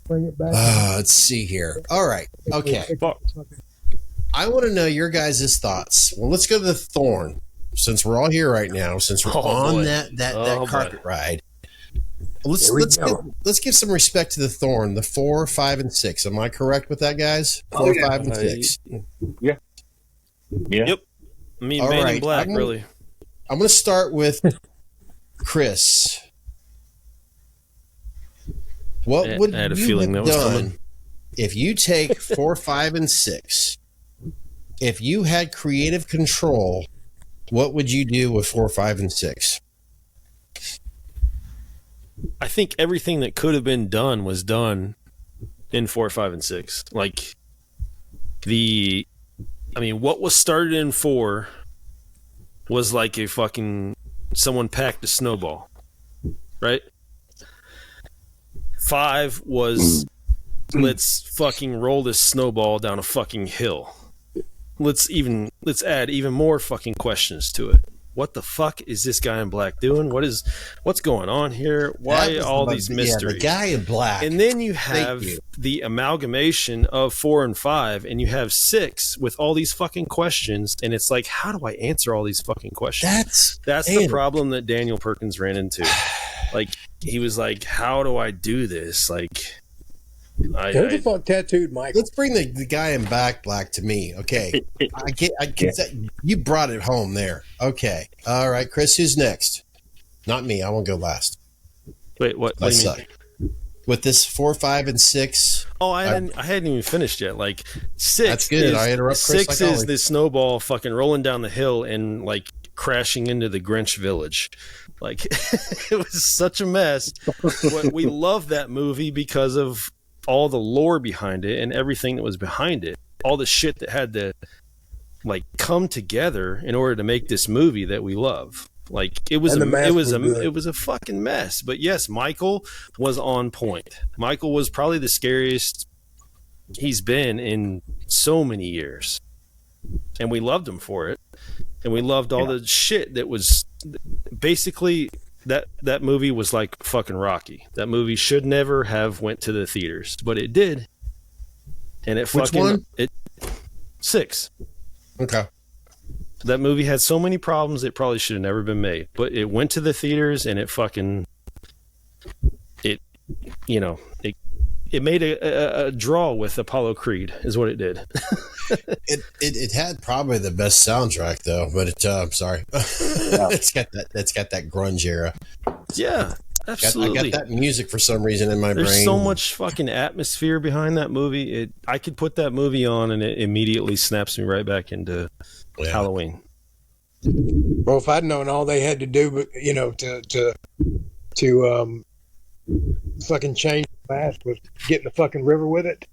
Bring it back. Let's see here. All right. Okay. I want to know your guys' thoughts. Well, let's go to the Thorn, since we're all here right now, since we're on that carpet ride. Let's give some respect to the Thorn, the 4, 5, and 6. Am I correct with that, guys? 4, 5, and 6. Yeah. Yep. I mean, Man in Black, really. I'm going to start with Chris. What would I had a you feeling have that was done coming. if you take 4, 5, and 6, if you had creative control, what would you do with 4, 5, and 6? I think everything that could have been done was done in 4, 5, and 6. Like what was started in 4 was like a fucking someone packed a snowball, right? 5 was let's fucking roll this snowball down a fucking hill. Let's add even more fucking questions to it. What the fuck is this guy in black doing? What's going on here? Why all these mysteries? The guy in black. And then you have the amalgamation of 4 and 5, and you have 6 with all these fucking questions, and it's like, how do I answer all these fucking questions? That's the problem that Daniel Perkins ran into. Like, he was like, how do I do this? Like, Who the fuck tattooed Mike? Let's bring the guy in black to me. Okay. You brought it home there. Okay. All right, Chris, who's next? Not me. I won't go last. Wait, what do you mean? With this 4, 5, and 6. Oh, I hadn't even finished yet. Like 6. That's good. I interrupt Chris. 6 is the snowball fucking rolling down the hill and like crashing into the Grinch village. Like it was such a mess. But we love that movie because of all the lore behind it and everything that was behind it, all the shit that had to like come together in order to make this movie that we love. Like it was a fucking mess. But yes, Michael was on point. Michael was probably the scariest he's been in so many years, and we loved him for it. And we loved all the shit that was basically. That movie was like fucking Rocky. That movie should never have went to the theaters, but it did. And it Which one? 6. Okay. That movie had so many problems it probably should have never been made. But it went to the theaters and it made a draw with Apollo Creed is what it did. It had probably the best soundtrack though, but I'm sorry. It's got that grunge era. Yeah, absolutely. I got that music for some reason in my brain. There's so much fucking atmosphere behind that movie. I could put that movie on and it immediately snaps me right back into Halloween. Well, if I'd known all they had to do, to fucking change the mask was get in the fucking river with it.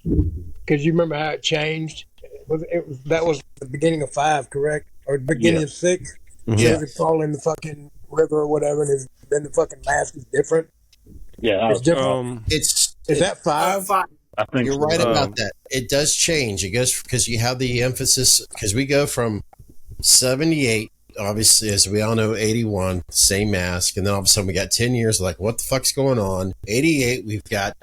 Because you remember how it changed? That was the beginning of 5, correct? Or the beginning of 6? Yeah. It fall in the fucking river or whatever, and then the fucking mask is different. Yeah, it's different. Is that 5? 5. I think you're right about that. It does change. It goes because you have the emphasis because we go from 78, obviously, as we all know, 81, same mask, and then all of a sudden we got 10 years like, what the fuck's going on? 88, we got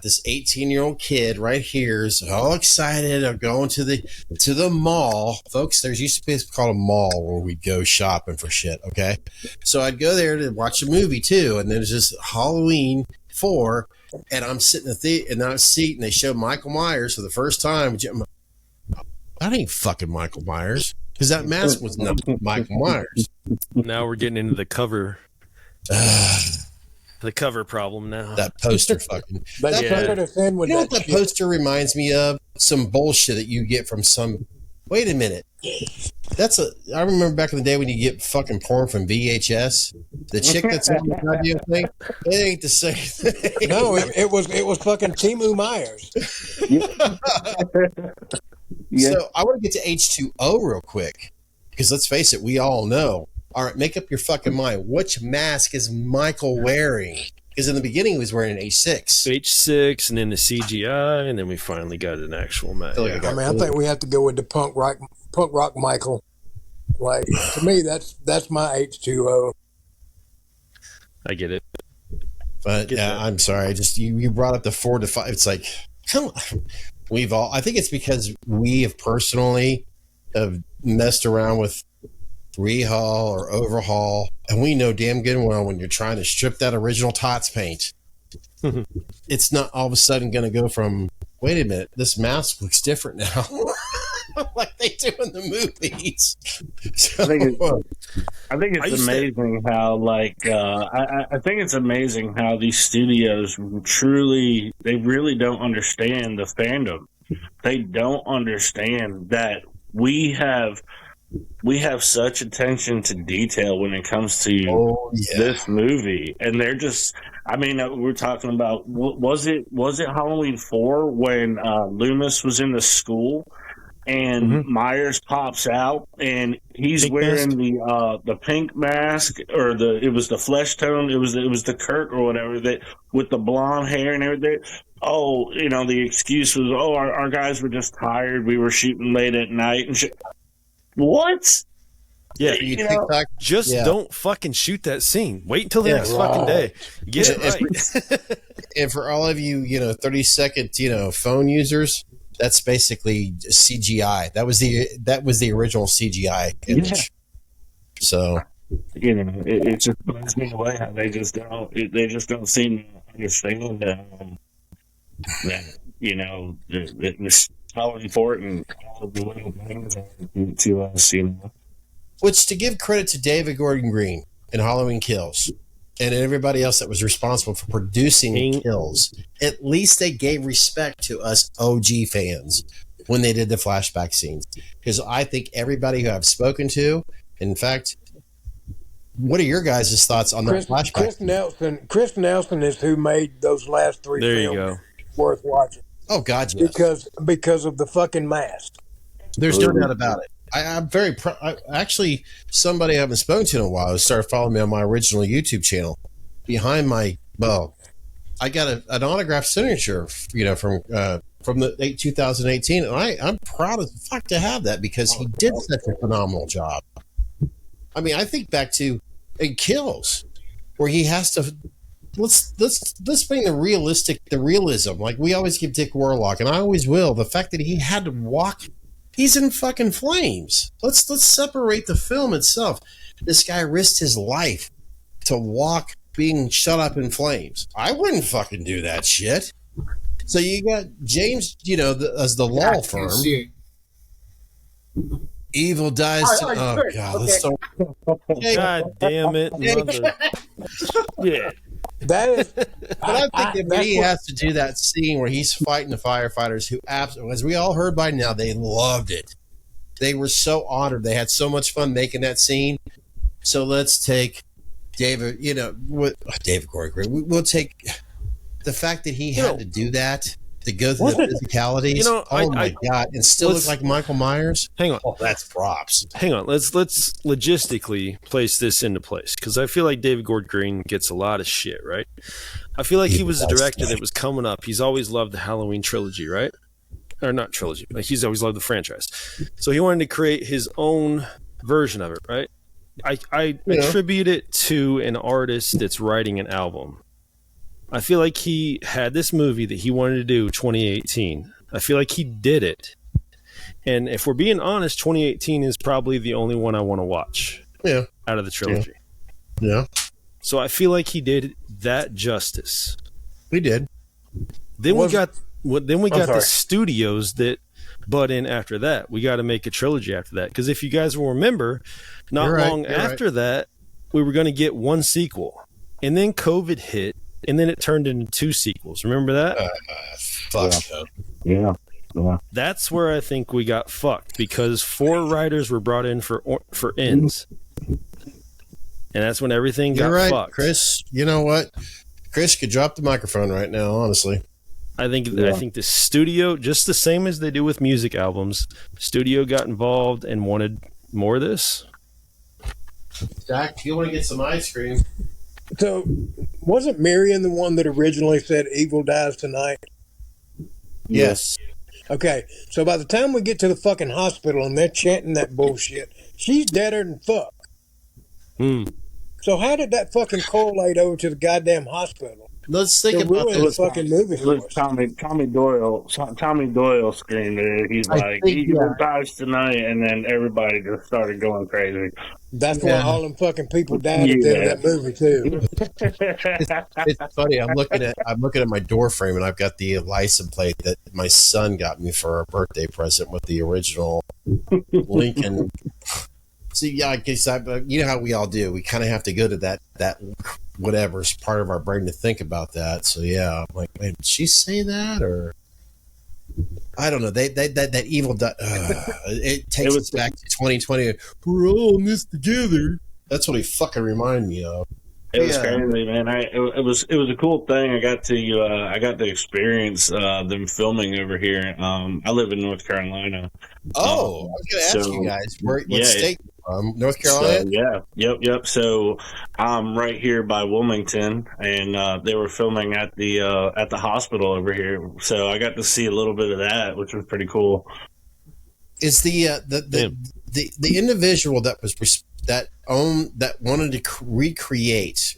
this 18-year-old kid right here is all excited of going to the mall. Folks, there's used to be called a mall where we'd go shopping for shit, okay? So I'd go there to watch a movie too, and then it's just Halloween 4, and I'm sitting in that seat, and they show Michael Myers for the first time. That ain't fucking Michael Myers, because that mask was not Michael Myers. Now we're getting into the cover. The cover problem now. That poster fucking. You know what that poster reminds me of? Some bullshit that you get from some. Wait a minute. I remember back in the day when you get fucking porn from VHS. The chick that's on the goddamn thing, it ain't the same thing. No, it was fucking Timu Myers. Yeah. So I want to get to H2O real quick because let's face it, we all know. All right, make up your fucking mind. Which mask is Michael wearing? Because in the beginning he was wearing an H6. H6, and then the CGI, and then we finally got an actual mask. I think we have to go with the punk rock Michael. Like to me, that's my H2O. I get it. But I'm sorry. I just you brought up the 4 to 5. It's like I think it's because we have personally have messed around with rehaul or overhaul, and we know damn good and well when you're trying to strip that original Tots paint, it's not all of a sudden going to go from, wait a minute, this mask looks different now, like they do in the movies. So, I think it's amazing how, like, I think it's amazing how these studios they really don't understand the fandom. They don't understand that we have such attention to detail when it comes to this movie, and they're just. I mean, we're talking about was it Halloween 4 when Loomis was in the school? And Myers pops out, and he's pink wearing the pink mask, or it was the flesh tone. It was the Kurt or whatever that with the blonde hair and everything. Oh, the excuse was, our guys were just tired. We were shooting late at night and shit. What? Yeah, don't fucking shoot that scene. Wait until the next fucking day. Get it right. And for all of you, 30-second, phone users. That's basically CGI. That was the original CGI image. Yeah. So, it just blows me away how they just don't seem to understand that it's how important all of the little things are to us. Which, to give credit to David Gordon Green and Halloween Kills, and everybody else that was responsible for producing Kills, at least they gave respect to us OG fans when they did the flashback scenes. Because I think everybody who I've spoken to, in fact, what are your guys' thoughts on that flashback? Chris Nelson is who made those last 3 there films you go. worth watching. Oh, God, yes. Because of the fucking mask. There's no doubt about it. I'm very actually, somebody I haven't spoken to in a while who started following me on my original YouTube channel. Behind my I got an autographed signature, from the 2018, and I'm proud as fuck to have that because he did such a phenomenal job. I mean, I think back to Kills, where he has to let's bring the realism. Like we always give Dick Warlock, and I always will. The fact that he had to walk. He's in fucking flames. Let's separate the film itself. This guy risked his life to walk being shut up in flames. I wouldn't fucking do that shit. So you got James, as the law firm. Evil dies. God, that's so. God damn it, mother. Yeah. That is, but I think that he has to do that scene where he's fighting the firefighters who, as we all heard by now, they loved it. They were so honored. They had so much fun making that scene. So let's take David, David Gordon Green. We'll take the fact that he had to do that, to go through the physicalities. My God, and still look like Michael Myers. Hang on. Oh, that's props. Hang on. Let's logistically place this into place because I feel like David Gordon Green gets a lot of shit, right? I feel like he was a director that was coming up. He's always loved the Halloween trilogy, right? Or not trilogy. Like he's always loved the franchise. So he wanted to create his own version of it, right? I attribute it to an artist that's writing an album. I feel like he had this movie that he wanted to do 2018. I feel like he did it. And if we're being honest, 2018 is probably the only one I want to watch out of the trilogy. Yeah. So I feel like he did that justice. He did. Then we got the studios that butt in after that. We got to make a trilogy after that. Because if you guys will remember, not long after that, we were going to get one sequel. And then COVID hit. And then it turned into 2 sequels. Remember that? Yeah. That's where I think we got fucked because 4 writers were brought in for ends, and that's when everything got fucked. Chris. You know what? Chris could drop the microphone right now. Honestly, I think the studio, just the same as they do with music albums, studio got involved and wanted more of this. Zach, you want to get some ice cream? So, wasn't Marion the one that originally said "Evil dies tonight"? Yes. Okay, so by the time we get to the fucking hospital and they're chanting that bullshit, she's deader than fuck. So how did that fucking correlate over to the goddamn hospital? Let's think about the fucking movie. Tommy Doyle screamed it. He's "Evil dies tonight," and then everybody just started going crazy. That's why all them fucking people died at the end of that movie too. It's funny. I'm looking at my door frame, and I've got the license plate that my son got me for a birthday present with the original Lincoln See, yeah, I guess you know how we all do. We kind of have to go to that whatever's part of our brain to think about that. So yeah, I'm like, wait, did she say that or? I don't know. That evil. It takes us back to 2020. We're all in this together. That's what he fucking reminded me of. It was crazy, man. It was a cool thing. I got to experience them filming over here. I live in North Carolina. Oh, I was going to ask you guys, what state? North Carolina. So, yeah, yep. So I'm right here by Wilmington, and they were filming at the hospital over here. So I got to see a little bit of that, which was pretty cool. Is the individual that wanted to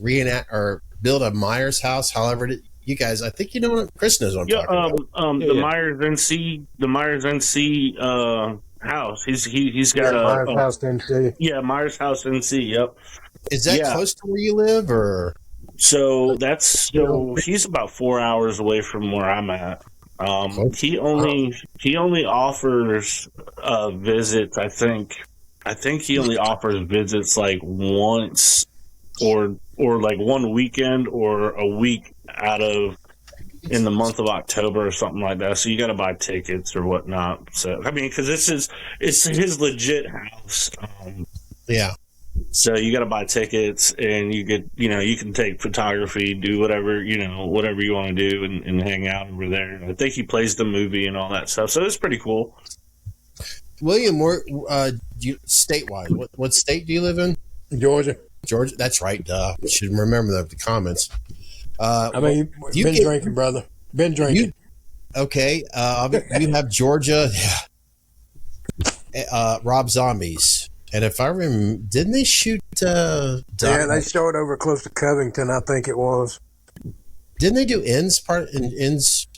reenact or build a Myers house? However, you guys, I think you know what Chris knows what I'm talking about. The Myers NC house. He's got a Myers House NC. Yeah, Myers House NC. Yep. Is that close to where you live, or? So he's about 4 hours away from where I'm at. He only offers visits. I think he only offers visits like once or like one weekend or a week out of in the month of October or something like that. So you got to buy tickets or whatnot. So I mean, because it's his legit house. Yeah. So you got to buy tickets, and you can take photography, do whatever you want to do, and hang out over there. I think he plays the movie and all that stuff. So it's pretty cool. William, statewide, what state do you live in? Georgia. Georgia, that's right. Duh. Should remember the comments. Been drinking, brother. Been drinking. Okay. You have Georgia. Rob Zombies. And if I remember, didn't they shoot? Yeah, they showed over close to Covington, I think it was. Didn't they do Ends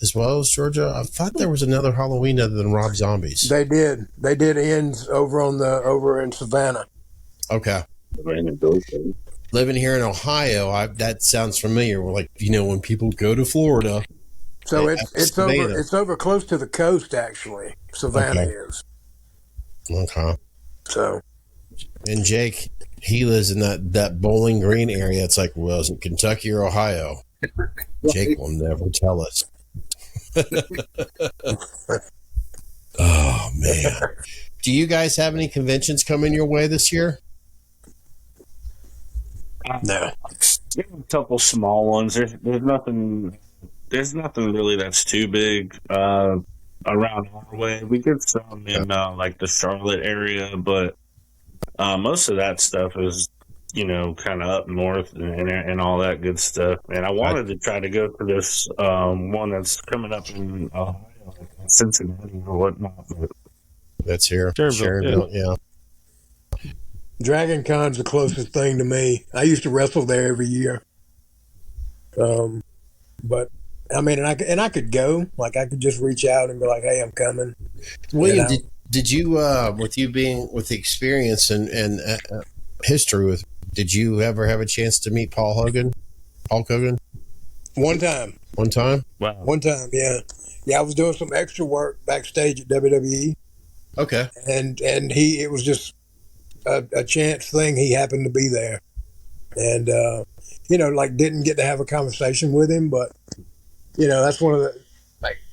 as well as Georgia? I thought there was another Halloween other than Rob Zombies. They did. They did Ends over in Savannah. Okay. Living here in Ohio, that sounds familiar. We're like, when people go to Florida. So it's over close to the coast, actually. Savannah is. Okay. So. And Jake, he lives in that Bowling Green area. It's like, well, is it Kentucky or Ohio? Jake will never tell us. Oh, man. Do you guys have any conventions coming your way this year? No. A couple small ones. There's nothing really that's too big around our way. We get some in like the Charlotte area, but most of that stuff is kind of up north and all that good stuff. And I wanted to try to go to this one that's coming up in Ohio, Cincinnati or whatnot. But that's here. Sharonville, yeah. Dragon Con's the closest thing to me. I used to wrestle there every year. But I mean, and I could go. Like, I could just reach out and be like, "Hey, I'm coming." William, did you with you being with the experience and history with? Did you ever have a chance to meet Hulk Hogan? One time. One time? Wow. One time, yeah. Yeah, I was doing some extra work backstage at WWE. Okay. And it was just a chance thing. He happened to be there. And, didn't get to have a conversation with him, but, that's one of the,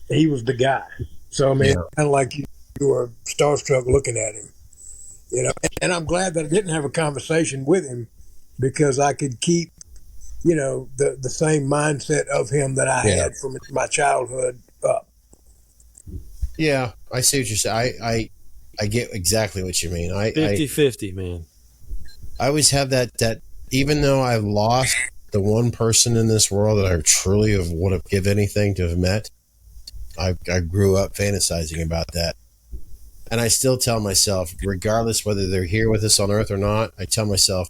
he was the guy. So, I mean, kind of like you were starstruck looking at him. And I'm glad that I didn't have a conversation with him because I could keep, the same mindset of him that I had from my childhood up. Yeah, I see what you're saying. I get exactly what you mean. 50-50, man. I always have that even though I've lost the one person in this world that I truly would have given anything to have met, I grew up fantasizing about that. And I still tell myself, regardless whether they're here with us on Earth or not, I tell myself,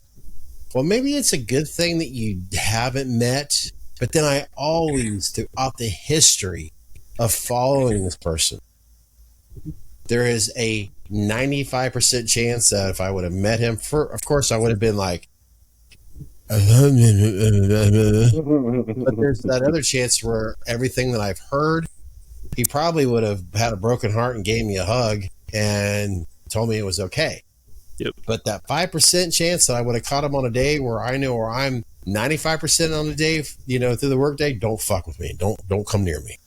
well, maybe it's a good thing that you haven't met. But then I always, throughout the history of following this person, there is a 95% chance that if I would have met him, of course, I would have been like, but there's that other chance where everything that I've heard, he probably would have had a broken heart and gave me a hug and told me it was okay. Yep. But that 5% chance that I would have caught him on a day where I know where I'm 95% on the day, you know, through the workday, don't fuck with me. Don't come near me.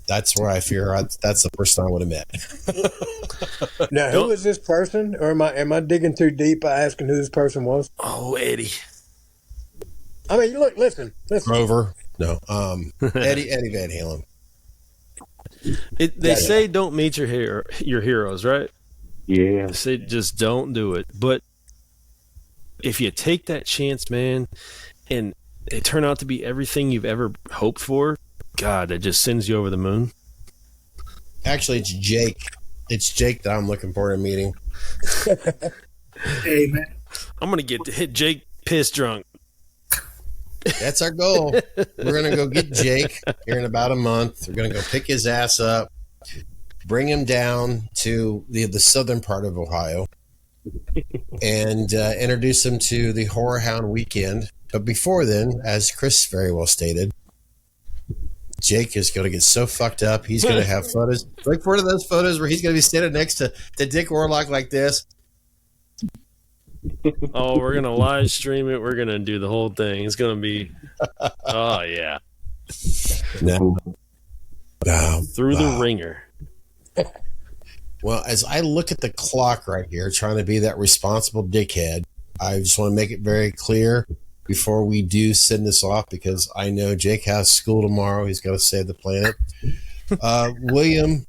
That's where I fear that's the person I would have met. Now, who is this person? Or am I digging too deep by asking who this person was? Oh, Eddie. I mean, look, listen. Grover. No. Eddie Van Halen. They say don't meet your heroes, right? Yeah. They say just don't do it. But if you take that chance, man, and they turn out to be everything you've ever hoped for, God, that just sends you over the moon. Actually, it's Jake. It's Jake that I'm looking for in a meeting. Hey, man. I'm going to hit Jake piss drunk. That's our goal. We're going to go get Jake here in about a month. We're going to go pick his ass up, bring him down to the southern part of Ohio, and introduce him to the Horror Hound weekend. But before then, as Chris very well stated, Jake is going to get so fucked up. He's going to have photos. Look forward to those photos where he's going to be standing next to Dick Warlock like this. Oh, we're going to live stream it. We're going to do the whole thing. It's going to be, oh, yeah. No. Through the ringer. Well, as I look at the clock right here, trying to be that responsible dickhead, I just want to make it very clear before we do send this off, because I know Jake has school tomorrow. He's got to save the planet. William.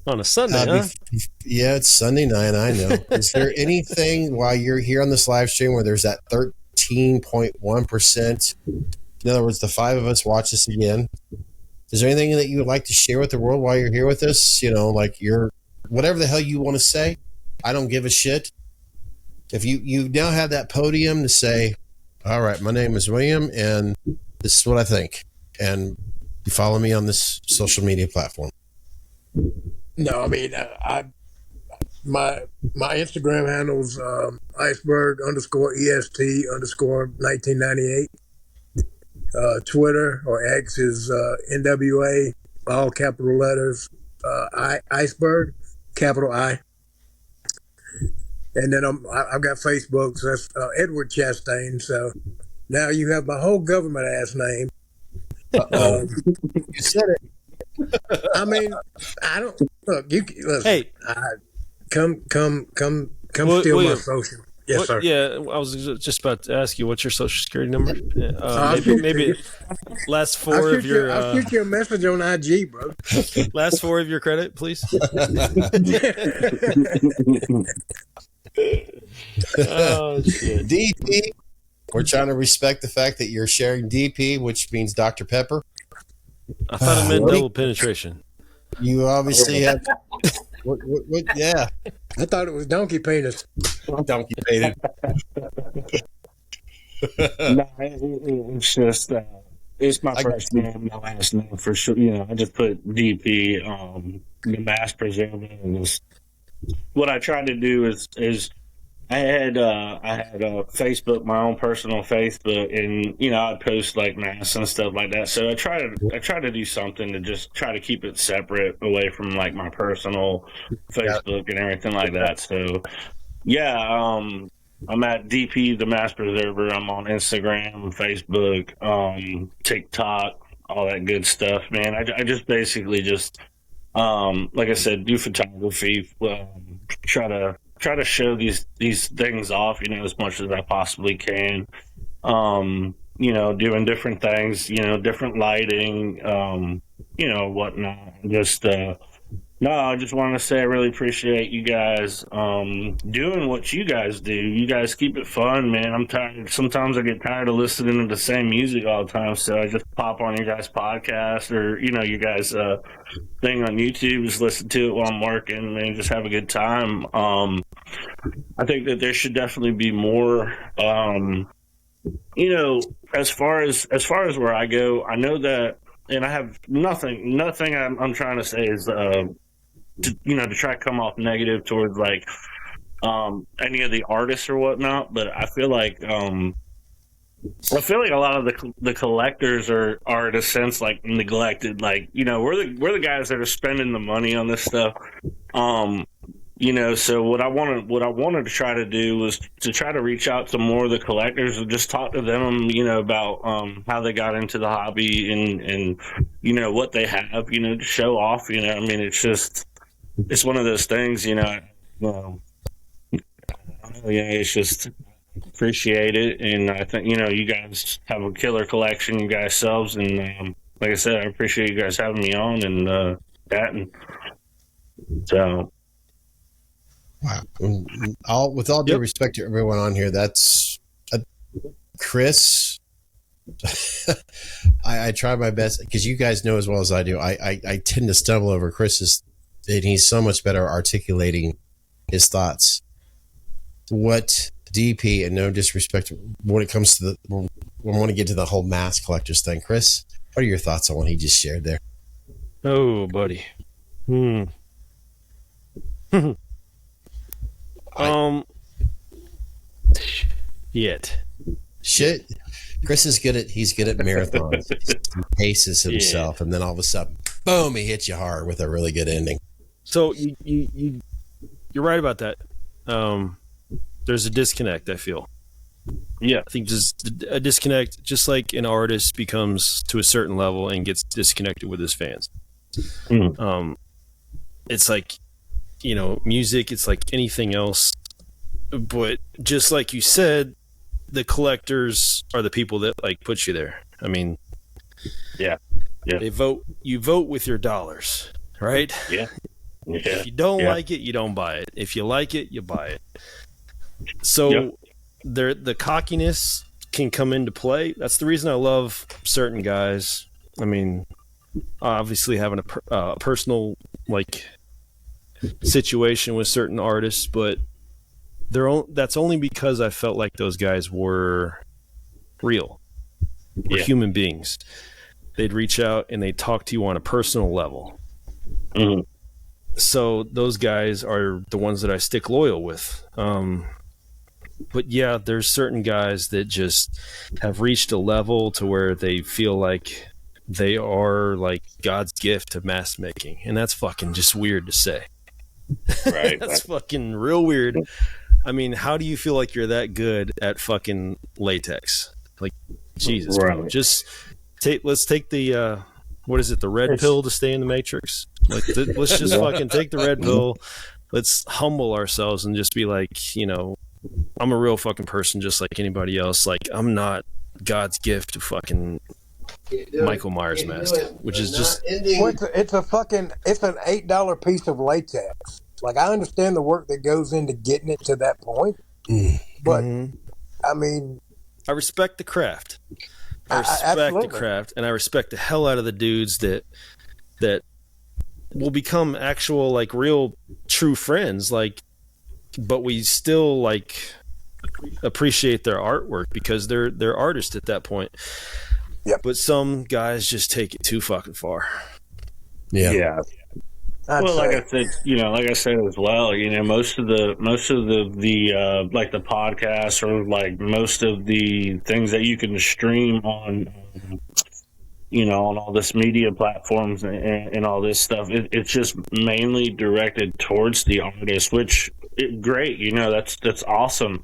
On a Sunday, huh? Yeah, it's Sunday night, I know. Is there anything while you're here on this live stream where there's that 13.1%? In other words, the 5 of us watch this again. Is there anything that you would like to share with the world while you're here with us? You know, like whatever the hell you want to say. I don't give a shit. If you now have that podium to say, all right, my name is William, and this is what I think. And you follow me on this social media platform. No, I mean, my Instagram handle's iceberg_EST_1998. Twitter or X is NWA, all capital letters, iceberg, capital I. And then I've got Facebook, so that's Edward Chastain. So now you have my whole government ass name. You said it. I mean, I don't look. You listen. Hey, come steal William, my social. Yes, sir. Yeah, I was just about to ask you, what's your social security number? Maybe last four of your. I'll shoot you a message on IG, bro. Last 4 of your credit, please. Oh shit. DP. We're trying to respect the fact that you're sharing DP, which means Dr. Pepper. I thought it meant double penetration. You obviously have. What, yeah. I thought it was donkey penis. Donkey penis. No, it's just it's my first name, my last name for sure. You know, I just put DP, the Mask Perserver, and just what I tried to do is I had Facebook, my own personal Facebook, and you know I'd post like masks and stuff like that. So I try to do something to just try to keep it separate away from like my personal Facebook and everything like that. So yeah, I'm at DP the Mask Perserver. I'm on Instagram, Facebook, TikTok, all that good stuff, man. I just basically just like I said, do photography, try to show these things off, you know, as much as I possibly can. You know, doing different things, you know, different lighting, you know, whatnot. Just no, I just want to say I really appreciate you guys doing what you guys do. You guys keep it fun, man. I'm tired. Sometimes I get tired of listening to the same music all the time, so I just pop on your guys' podcast or, you know, you guys' thing on YouTube, just listen to it while I'm working and just have a good time. I think that there should definitely be more, you know, as far as where I go, I know that, and I have nothing I'm trying to say is, to try to come off negative towards like any of the artists or whatnot, but I feel like a lot of the collectors are in a sense like neglected. Like, you know, we're the guys that are spending the money on this stuff. So what I wanted to try to do was to try to reach out to more of the collectors and just talk to them, about how they got into the hobby and what they have, to show off. It's one of those things, it's just appreciate it, and I think you guys have a killer collection, you guys selves, and like I said, I appreciate you guys having me on and Patton. So. Wow. With all due respect to everyone on here, that's Chris. I try my best because you guys know as well as I do. I tend to stumble over Chris's, and he's so much better articulating his thoughts. What DP, and no disrespect when it comes to I want to get to the whole mask collectors thing. Chris, what are your thoughts on what he just shared there? Oh, buddy. Shit. Chris is good at marathons. He paces himself, and then all of a sudden, boom, he hits you hard with a really good ending. So you're right about that. There's a disconnect, I feel. Yeah. I think just a disconnect, just like an artist becomes to a certain level and gets disconnected with his fans. It's like, music, it's like anything else. But just like you said, the collectors are the people that like put you there. I mean, yeah. You vote with your dollars, right? Yeah. If you don't like it, you don't buy it. If you like it, you buy it. So the cockiness can come into play. That's the reason I love certain guys. I mean, obviously having a personal situation with certain artists, but that's only because I felt like those guys were real. Were human beings. They'd reach out and they'd talk to you on a personal level. Mm-hmm. So those guys are the ones that I stick loyal with. But yeah, there's certain guys that just have reached a level to where they feel like they are like God's gift to mask making. And that's fucking just weird to say. Right. That's fucking real weird. I mean, how do you feel like you're that good at fucking latex? Like, Jesus, bro. Just let's take the, what is it, the red pill to stay in the Matrix? Let's just fucking take the red pill. Let's humble ourselves and just be like, I'm a real fucking person just like anybody else. Like, I'm not God's gift to fucking Michael Myers mask, which is just... Well, it's an $8 piece of latex. Like, I understand the work that goes into getting it to that point, but I mean, I respect the craft. I respect the craft, and I respect the hell out of the dudes that will become actual, like, real, true friends. Like, but we still like appreciate their artwork because they're artists at that point. Yep. But some guys just take it too fucking far. Yeah. Well, like I said as well, most of the like the podcasts or like most of the things that you can stream on, on all this media platforms and all this stuff, it's just mainly directed towards the artist, which great, that's awesome.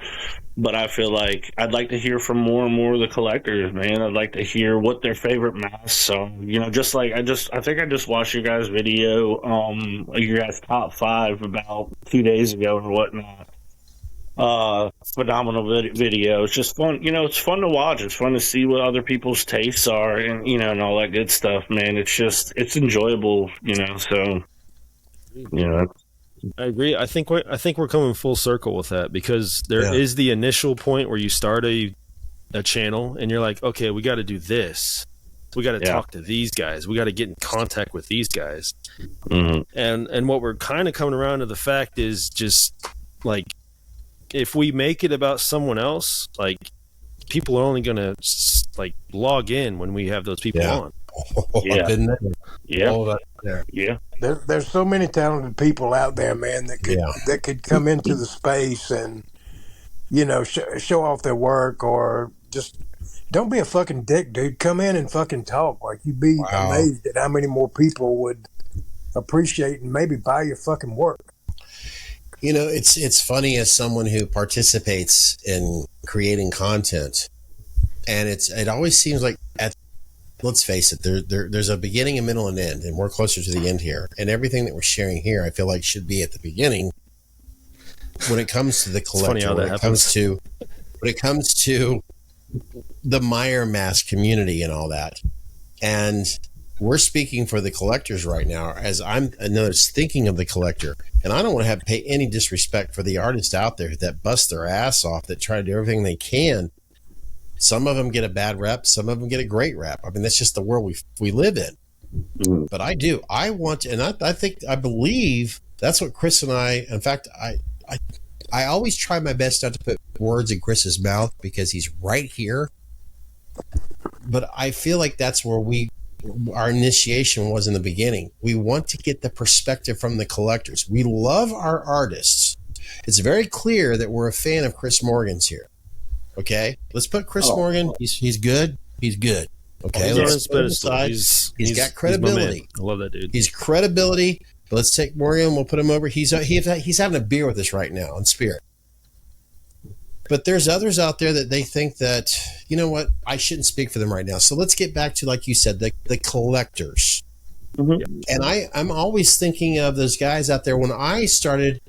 But I feel like I'd like to hear from more and more of the collectors, man. I'd like to hear what their favorite masks are. Just like I think I just watched your guys' video, your guys' top 5 about 2 days ago or whatnot. Phenomenal video. It's just fun. It's fun to watch. It's fun to see what other people's tastes are and, and all that good stuff, man. It's enjoyable, so, I agree. I think we're coming full circle with that because there is the initial point where you start a channel and you're like, okay, we got to do this. We got to talk to these guys. We got to get in contact with these guys. Mm-hmm. And what we're kind of coming around to the fact is just like, if we make it about someone else, like people are only going to like log in when we have those people on. There's so many talented people out there, man, that could come into the space and show off their work, or just don't be a fucking dick, dude. Come in and fucking talk. Like, you'd be amazed at how many more people would appreciate and maybe buy your fucking work. You know, it's funny as someone who participates in creating content, and it always seems like let's face it, there's a beginning, a middle, and end, and we're closer to the end here. And everything that we're sharing here, I feel like should be at the beginning. When it comes to the collector, when it comes to the Meyer mask community and all that, and we're speaking for the collectors right now, as I'm thinking of the collector, and I don't want to pay any disrespect for the artists out there that bust their ass off, that try to do everything they can. Some of them get a bad rep, some of them get a great rep. I mean, that's just the world we live in. Mm-hmm. But I want, and I believe that's what Chris and I, in fact, I always try my best not to put words in Chris's mouth because he's right here. But I feel like that's where our initiation was in the beginning. We want to get the perspective from the collectors. We love our artists. It's very clear that we're a fan of Chris Morgan's here. Okay, let's put Chris Morgan. He's good. He's good. Okay, let's put him aside. He's got credibility. I love that dude. He's credibility. But let's take Morgan. We'll put him over. He's having a beer with us right now in spirit. But there's others out there that they think that, you know what, I shouldn't speak for them right now. So let's get back to, like you said, the collectors. Mm-hmm. And I'm always thinking of those guys out there when I started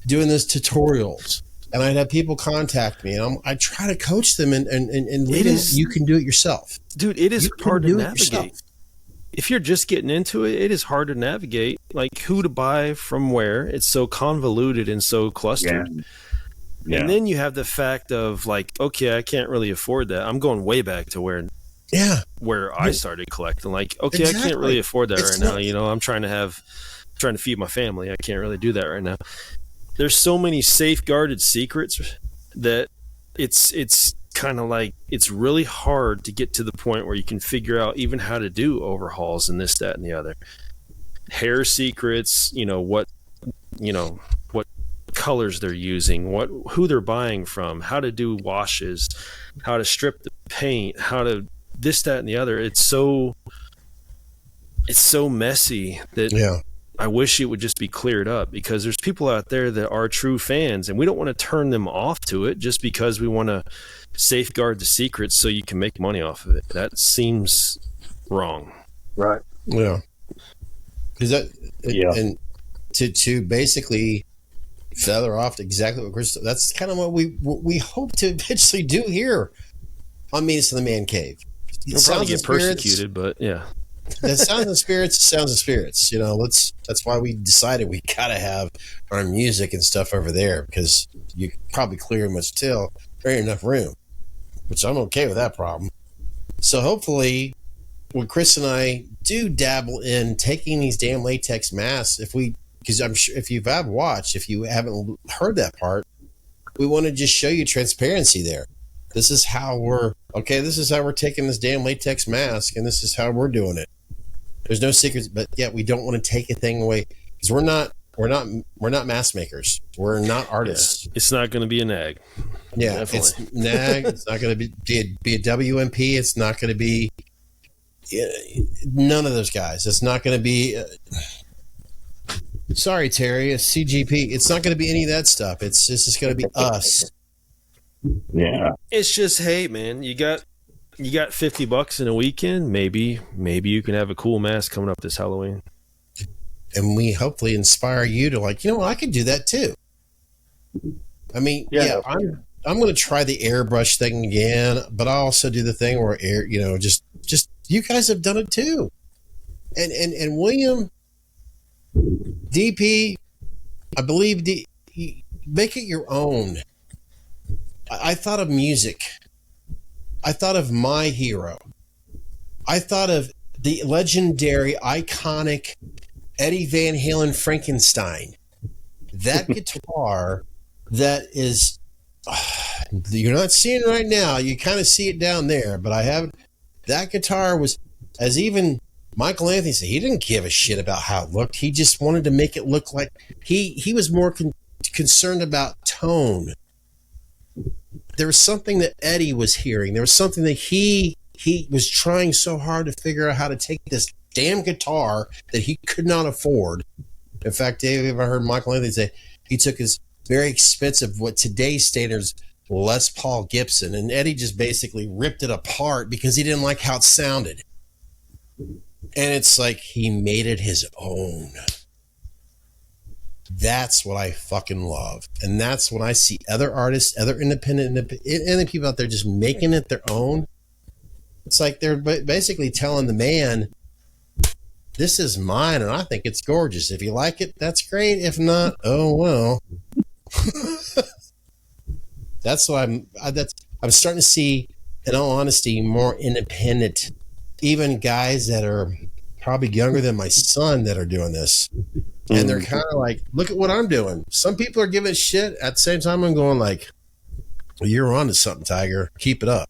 doing those tutorials. And I'd have people contact me, and I try to coach them and you can do it yourself. Dude, it is hard to navigate. If you're just getting into it, it is hard to navigate, like who to buy from where. It's so convoluted and so clustered. Yeah. And then you have the fact of like, okay, I can't really afford that. I'm going way back to where I started collecting. Like, okay, exactly. I can't really afford that right now. You know, I'm trying to feed my family. I can't really do that right now. There's so many safeguarded secrets that it's kind of like it's really hard to get to the point where you can figure out even how to do overhauls and this, that, and the other. Hair secrets, what colors they're using, who they're buying from, how to do washes, how to strip the paint, how to this, that, and the other. It's so messy that I wish it would just be cleared up, because there's people out there that are true fans, and we don't want to turn them off to it just because we want to safeguard the secrets so you can make money off of it. That seems wrong. Right. Yeah. Is that and to basically feather off exactly what Chris, that's kind of what we hope to eventually do here on Meet Us in the Man Cave. We'll probably get persecuted, but yeah. The Sounds and Spirits, Sounds and Spirits. That's why we decided we gotta have our music and stuff over there, because you probably clear much till there ain't enough room, which I'm okay with that problem. So hopefully, when Chris and I do dabble in taking these damn latex masks, because I'm sure if you haven't heard that part, we want to just show you transparency there. This is how we're taking this damn latex mask, and this is how we're doing it. There's no secrets, but yet we don't want to take a thing away, because we're not mask makers. We're not artists. Yeah. It's not going to be a nag. Yeah, definitely. It's nag. It's not going to be a WMP. It's not going to be none of those guys. It's not going to be. Sorry, Terry. A CGP. It's not going to be any of that stuff. It's just going to be us. Yeah. It's just, hey, man, you got $50 in a weekend. Maybe you can have a cool mask coming up this Halloween. And we hopefully inspire you to, like, I could do that too. I mean, I'm going to try the airbrush thing again, but I also do the thing where just you guys have done it too. And William, DP, I believe make it your own. I thought of music. I thought of my hero. I thought of the legendary, iconic Eddie Van Halen Frankenstein. That guitar that is, you're not seeing it right now. You kind of see it down there, but that guitar was, as even Michael Anthony said, he didn't give a shit about how it looked. He just wanted to make it look like he was more concerned about tone. There was something that Eddie was hearing. There was something that he was trying so hard to figure out how to take this damn guitar that he could not afford. In fact, Dave, I heard Michael Anthony say, He took his very expensive, what today's standards, Les Paul Gibson, and Eddie just basically ripped it apart because he didn't like how it sounded. And it's like he made it his own. That's what I fucking love. And that's when I see other artists, other independent people out there just making it their own. It's like they're basically telling the man, this is mine and I think it's gorgeous. If you like it, that's great. If not, oh well. That's why I'm starting to see, in all honesty, more independent, even guys that are probably younger than my son that are doing this. And they're kind of like, look at what I'm doing. Some people are giving shit. At the same time, I'm going like, well, you're on to something, Tiger. Keep it up.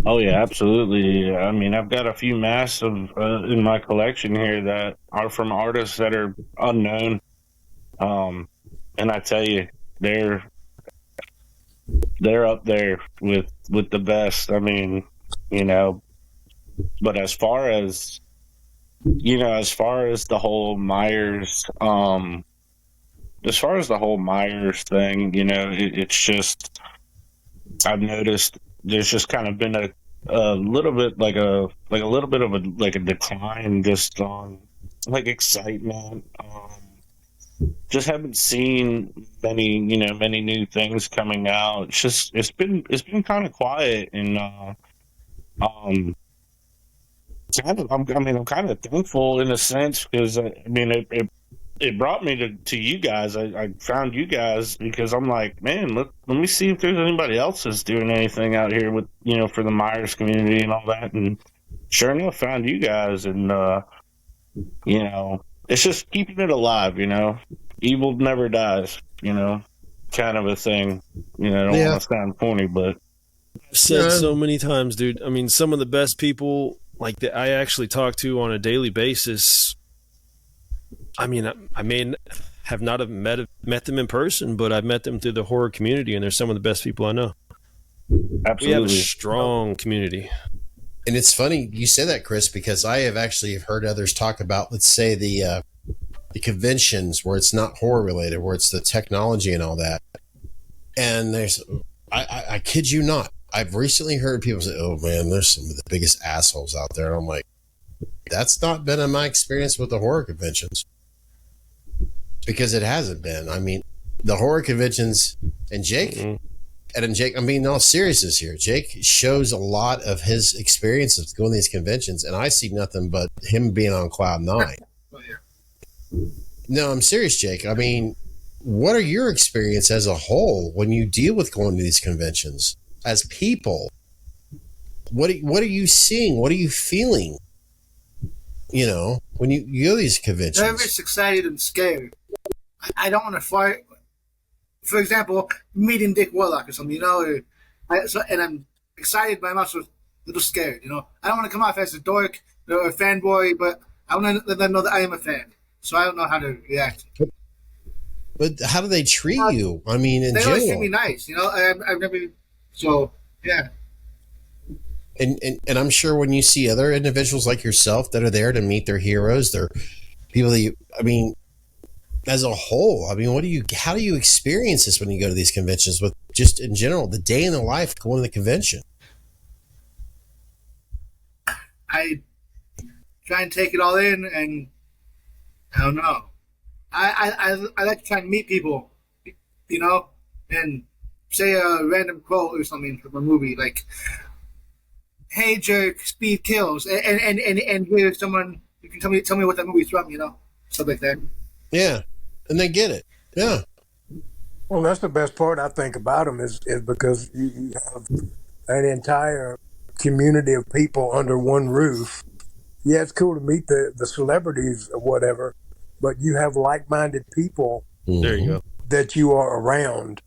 Oh, yeah, absolutely. I mean, I've got a few masks in my collection here that are from artists that are unknown. And I tell you, they're up there with the best. I mean, you know, but as far as the whole Myers, thing, you know, it's just, I've noticed there's just kind of been a little bit like a little bit of a decline just on like excitement. Just haven't seen many new things coming out. It's been kind of quiet, and I'm kind of thankful in a sense, because I mean it brought me to you guys. I found you guys because I'm like, man, let me see if there's anybody else that's doing anything out here with, you know, for the Myers community and all that. And sure enough, found you guys, and you know, it's just keeping it alive, you know. Evil never dies, you know, kind of a thing. You know, I don't want to sound corny, but I've said so many times, dude. I mean, some of the best people like that I actually talk to on a daily basis. I mean, I may have not have met them in person, but I've met them through the horror community, and they're some of the best people I know. Absolutely. We have a strong community. And it's funny you say that, Chris, because I have actually heard others talk about, let's say, the conventions where it's not horror related, where it's the technology and all that. And I kid you not, I've recently heard people say, oh man, there's some of the biggest assholes out there. And I'm like, that's not been in my experience with the horror conventions. Because it hasn't been. I mean, the horror conventions, and Jake, I mean, in all seriousness here, Jake shows a lot of his experiences going to these conventions, and I see nothing but him being on cloud nine. No, I'm serious, Jake. I mean, what are your experience as a whole when you deal with going to these conventions as people? What are you seeing? What are you feeling? You know, when you go to these conventions, I'm just excited and scared. I don't want to fight. For example, meeting Dick Warlock or something, you know, and I'm excited, but I'm also a little scared. You know, I don't want to come off as a dork or a fanboy, but I want to let them know that I am a fan. So I don't know how to react. But how do they treat you? I mean, in they general, always treat me nice. You know, I've never. So yeah. And I'm sure when you see other individuals like yourself that are there to meet their heroes, they're people that you. I mean, as a whole, I mean, how do you experience this when you go to these conventions? With just in general, the day in the life going to the convention. I try and take it all in, and I don't know. I like to try and meet people, you know, and say a random quote or something from a movie, like, "Hey jerk, speed kills," and here's someone you can tell me what that movie's from, you know, stuff like that. Yeah, and they get it. Yeah. Well, that's the best part I think about them is because you have an entire community of people under one roof. Yeah, it's cool to meet the celebrities or whatever, but you have like-minded people. There you go. That you are around,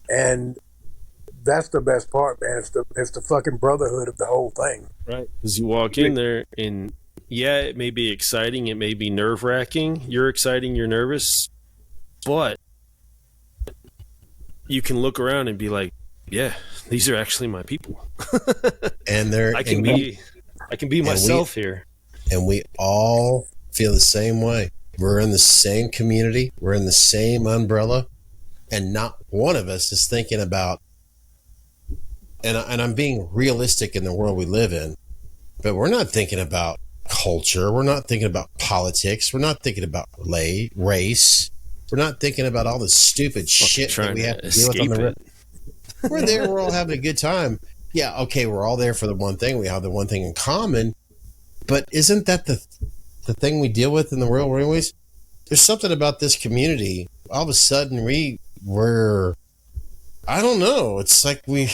and that's the best part, man. It's the fucking brotherhood of the whole thing. Right. Because you walk in there, and yeah, it may be exciting, it may be nerve-wracking. You're exciting, you're nervous, but you can look around and be like, yeah, these are actually my people. And I can be myself here. And we all feel the same way. We're in the same community. We're in the same umbrella. And not one of us is thinking about, and I'm being realistic in the world we live in, but we're not thinking about culture. We're not thinking about politics. We're not thinking about race. We're not thinking about all the stupid shit that we have to deal with on the road. We're there. We're all having a good time. Yeah, okay, we're all there for the one thing. We have the one thing in common. But isn't that the thing we deal with in the real world anyways? There's something about this community. All of a sudden, we're I don't know. It's like we're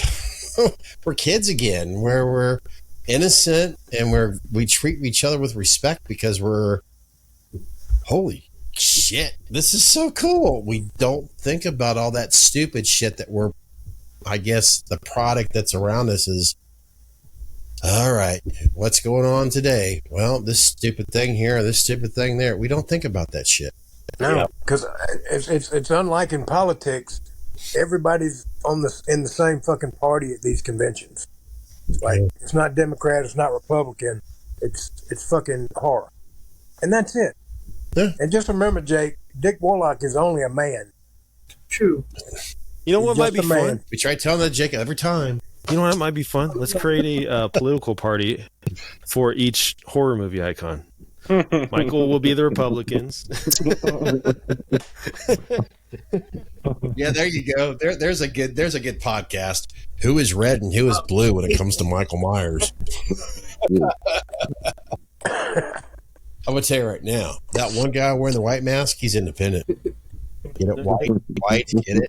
kids again, where we're innocent and we treat each other with respect because we're holy shit. This is so cool. We don't think about all that stupid shit that I guess the product that's around us is. All right, what's going on today? Well, this stupid thing here, this stupid thing there. We don't think about that shit. No, because it's unlike in politics. Everybody's in the same fucking party at these conventions. It's like it's not Democrat, it's not Republican. It's fucking horror, and that's it. Yeah. And just remember, Jake, Dick Warlock is only a man. True. You know what might be fun? We try telling that Jake every time. You know what might be fun? Let's create a political party for each horror movie icon. Michael will be the Republicans. Yeah, there you go. There's a good podcast. Who is red and who is blue when it comes to Michael Myers? I'm gonna tell you right now, that one guy wearing the white mask, he's independent. Get it white, get it.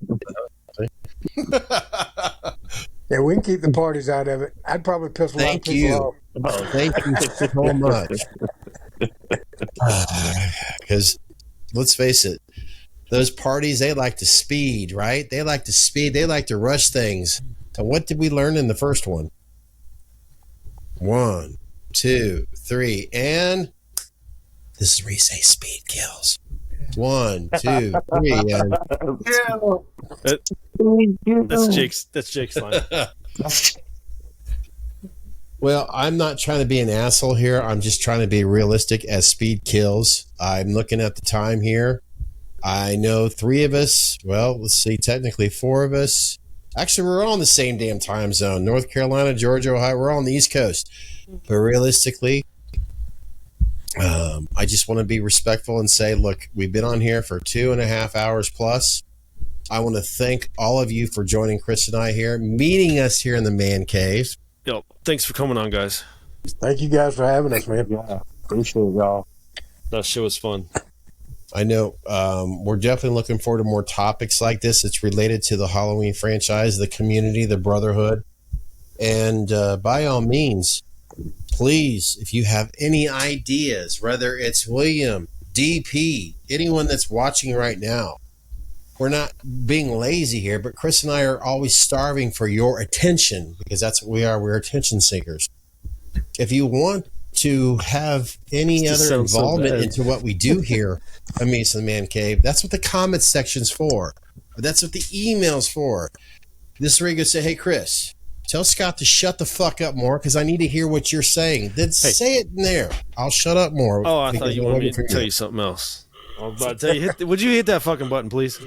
Yeah, we can keep the parties out of it. I'd probably piss a lot of people off. Thank you so much. Because let's face it, those parties, they like to speed, right? They like to speed. They like to rush things. So what did we learn in the first one? 1, 2, 3, and this is where you say speed kills. 1, 2, 3, and That's Jake's line. Well, I'm not trying to be an asshole here. I'm just trying to be realistic as speed kills. I'm looking at the time here. I know 3 of us. Well, let's see. Technically 4 of us. Actually, we're all in the same damn time zone. North Carolina, Georgia, Ohio. We're all on the East Coast. But realistically, I just want to be respectful and say, look, we've been on here for 2.5 hours plus. I want to thank all of you for joining Chris and I here, meeting us here in the man cave. Yo, thanks for coming on, guys. Thank you guys for having us, man. Yeah, appreciate y'all. That show was fun. I know we're definitely looking forward to more topics like this. It's related to the Halloween franchise, the community, the brotherhood. And by all means, please, if you have any ideas, whether it's William, DP, anyone that's watching right now, we're not being lazy here, but Chris and I are always starving for your attention because that's what we are. We're attention seekers. If you want to have any other involvement into what we do here, I mean, it's the Man Cave. That's what the comments section's for. That's what the email's for. This is where you go say, hey, Chris, tell Scott to shut the fuck up more because I need to hear what you're saying. Then say it in there. I'll shut up more. Oh, I thought you wanted me to tell you something else. I was about to tell you, would you hit that fucking button, please?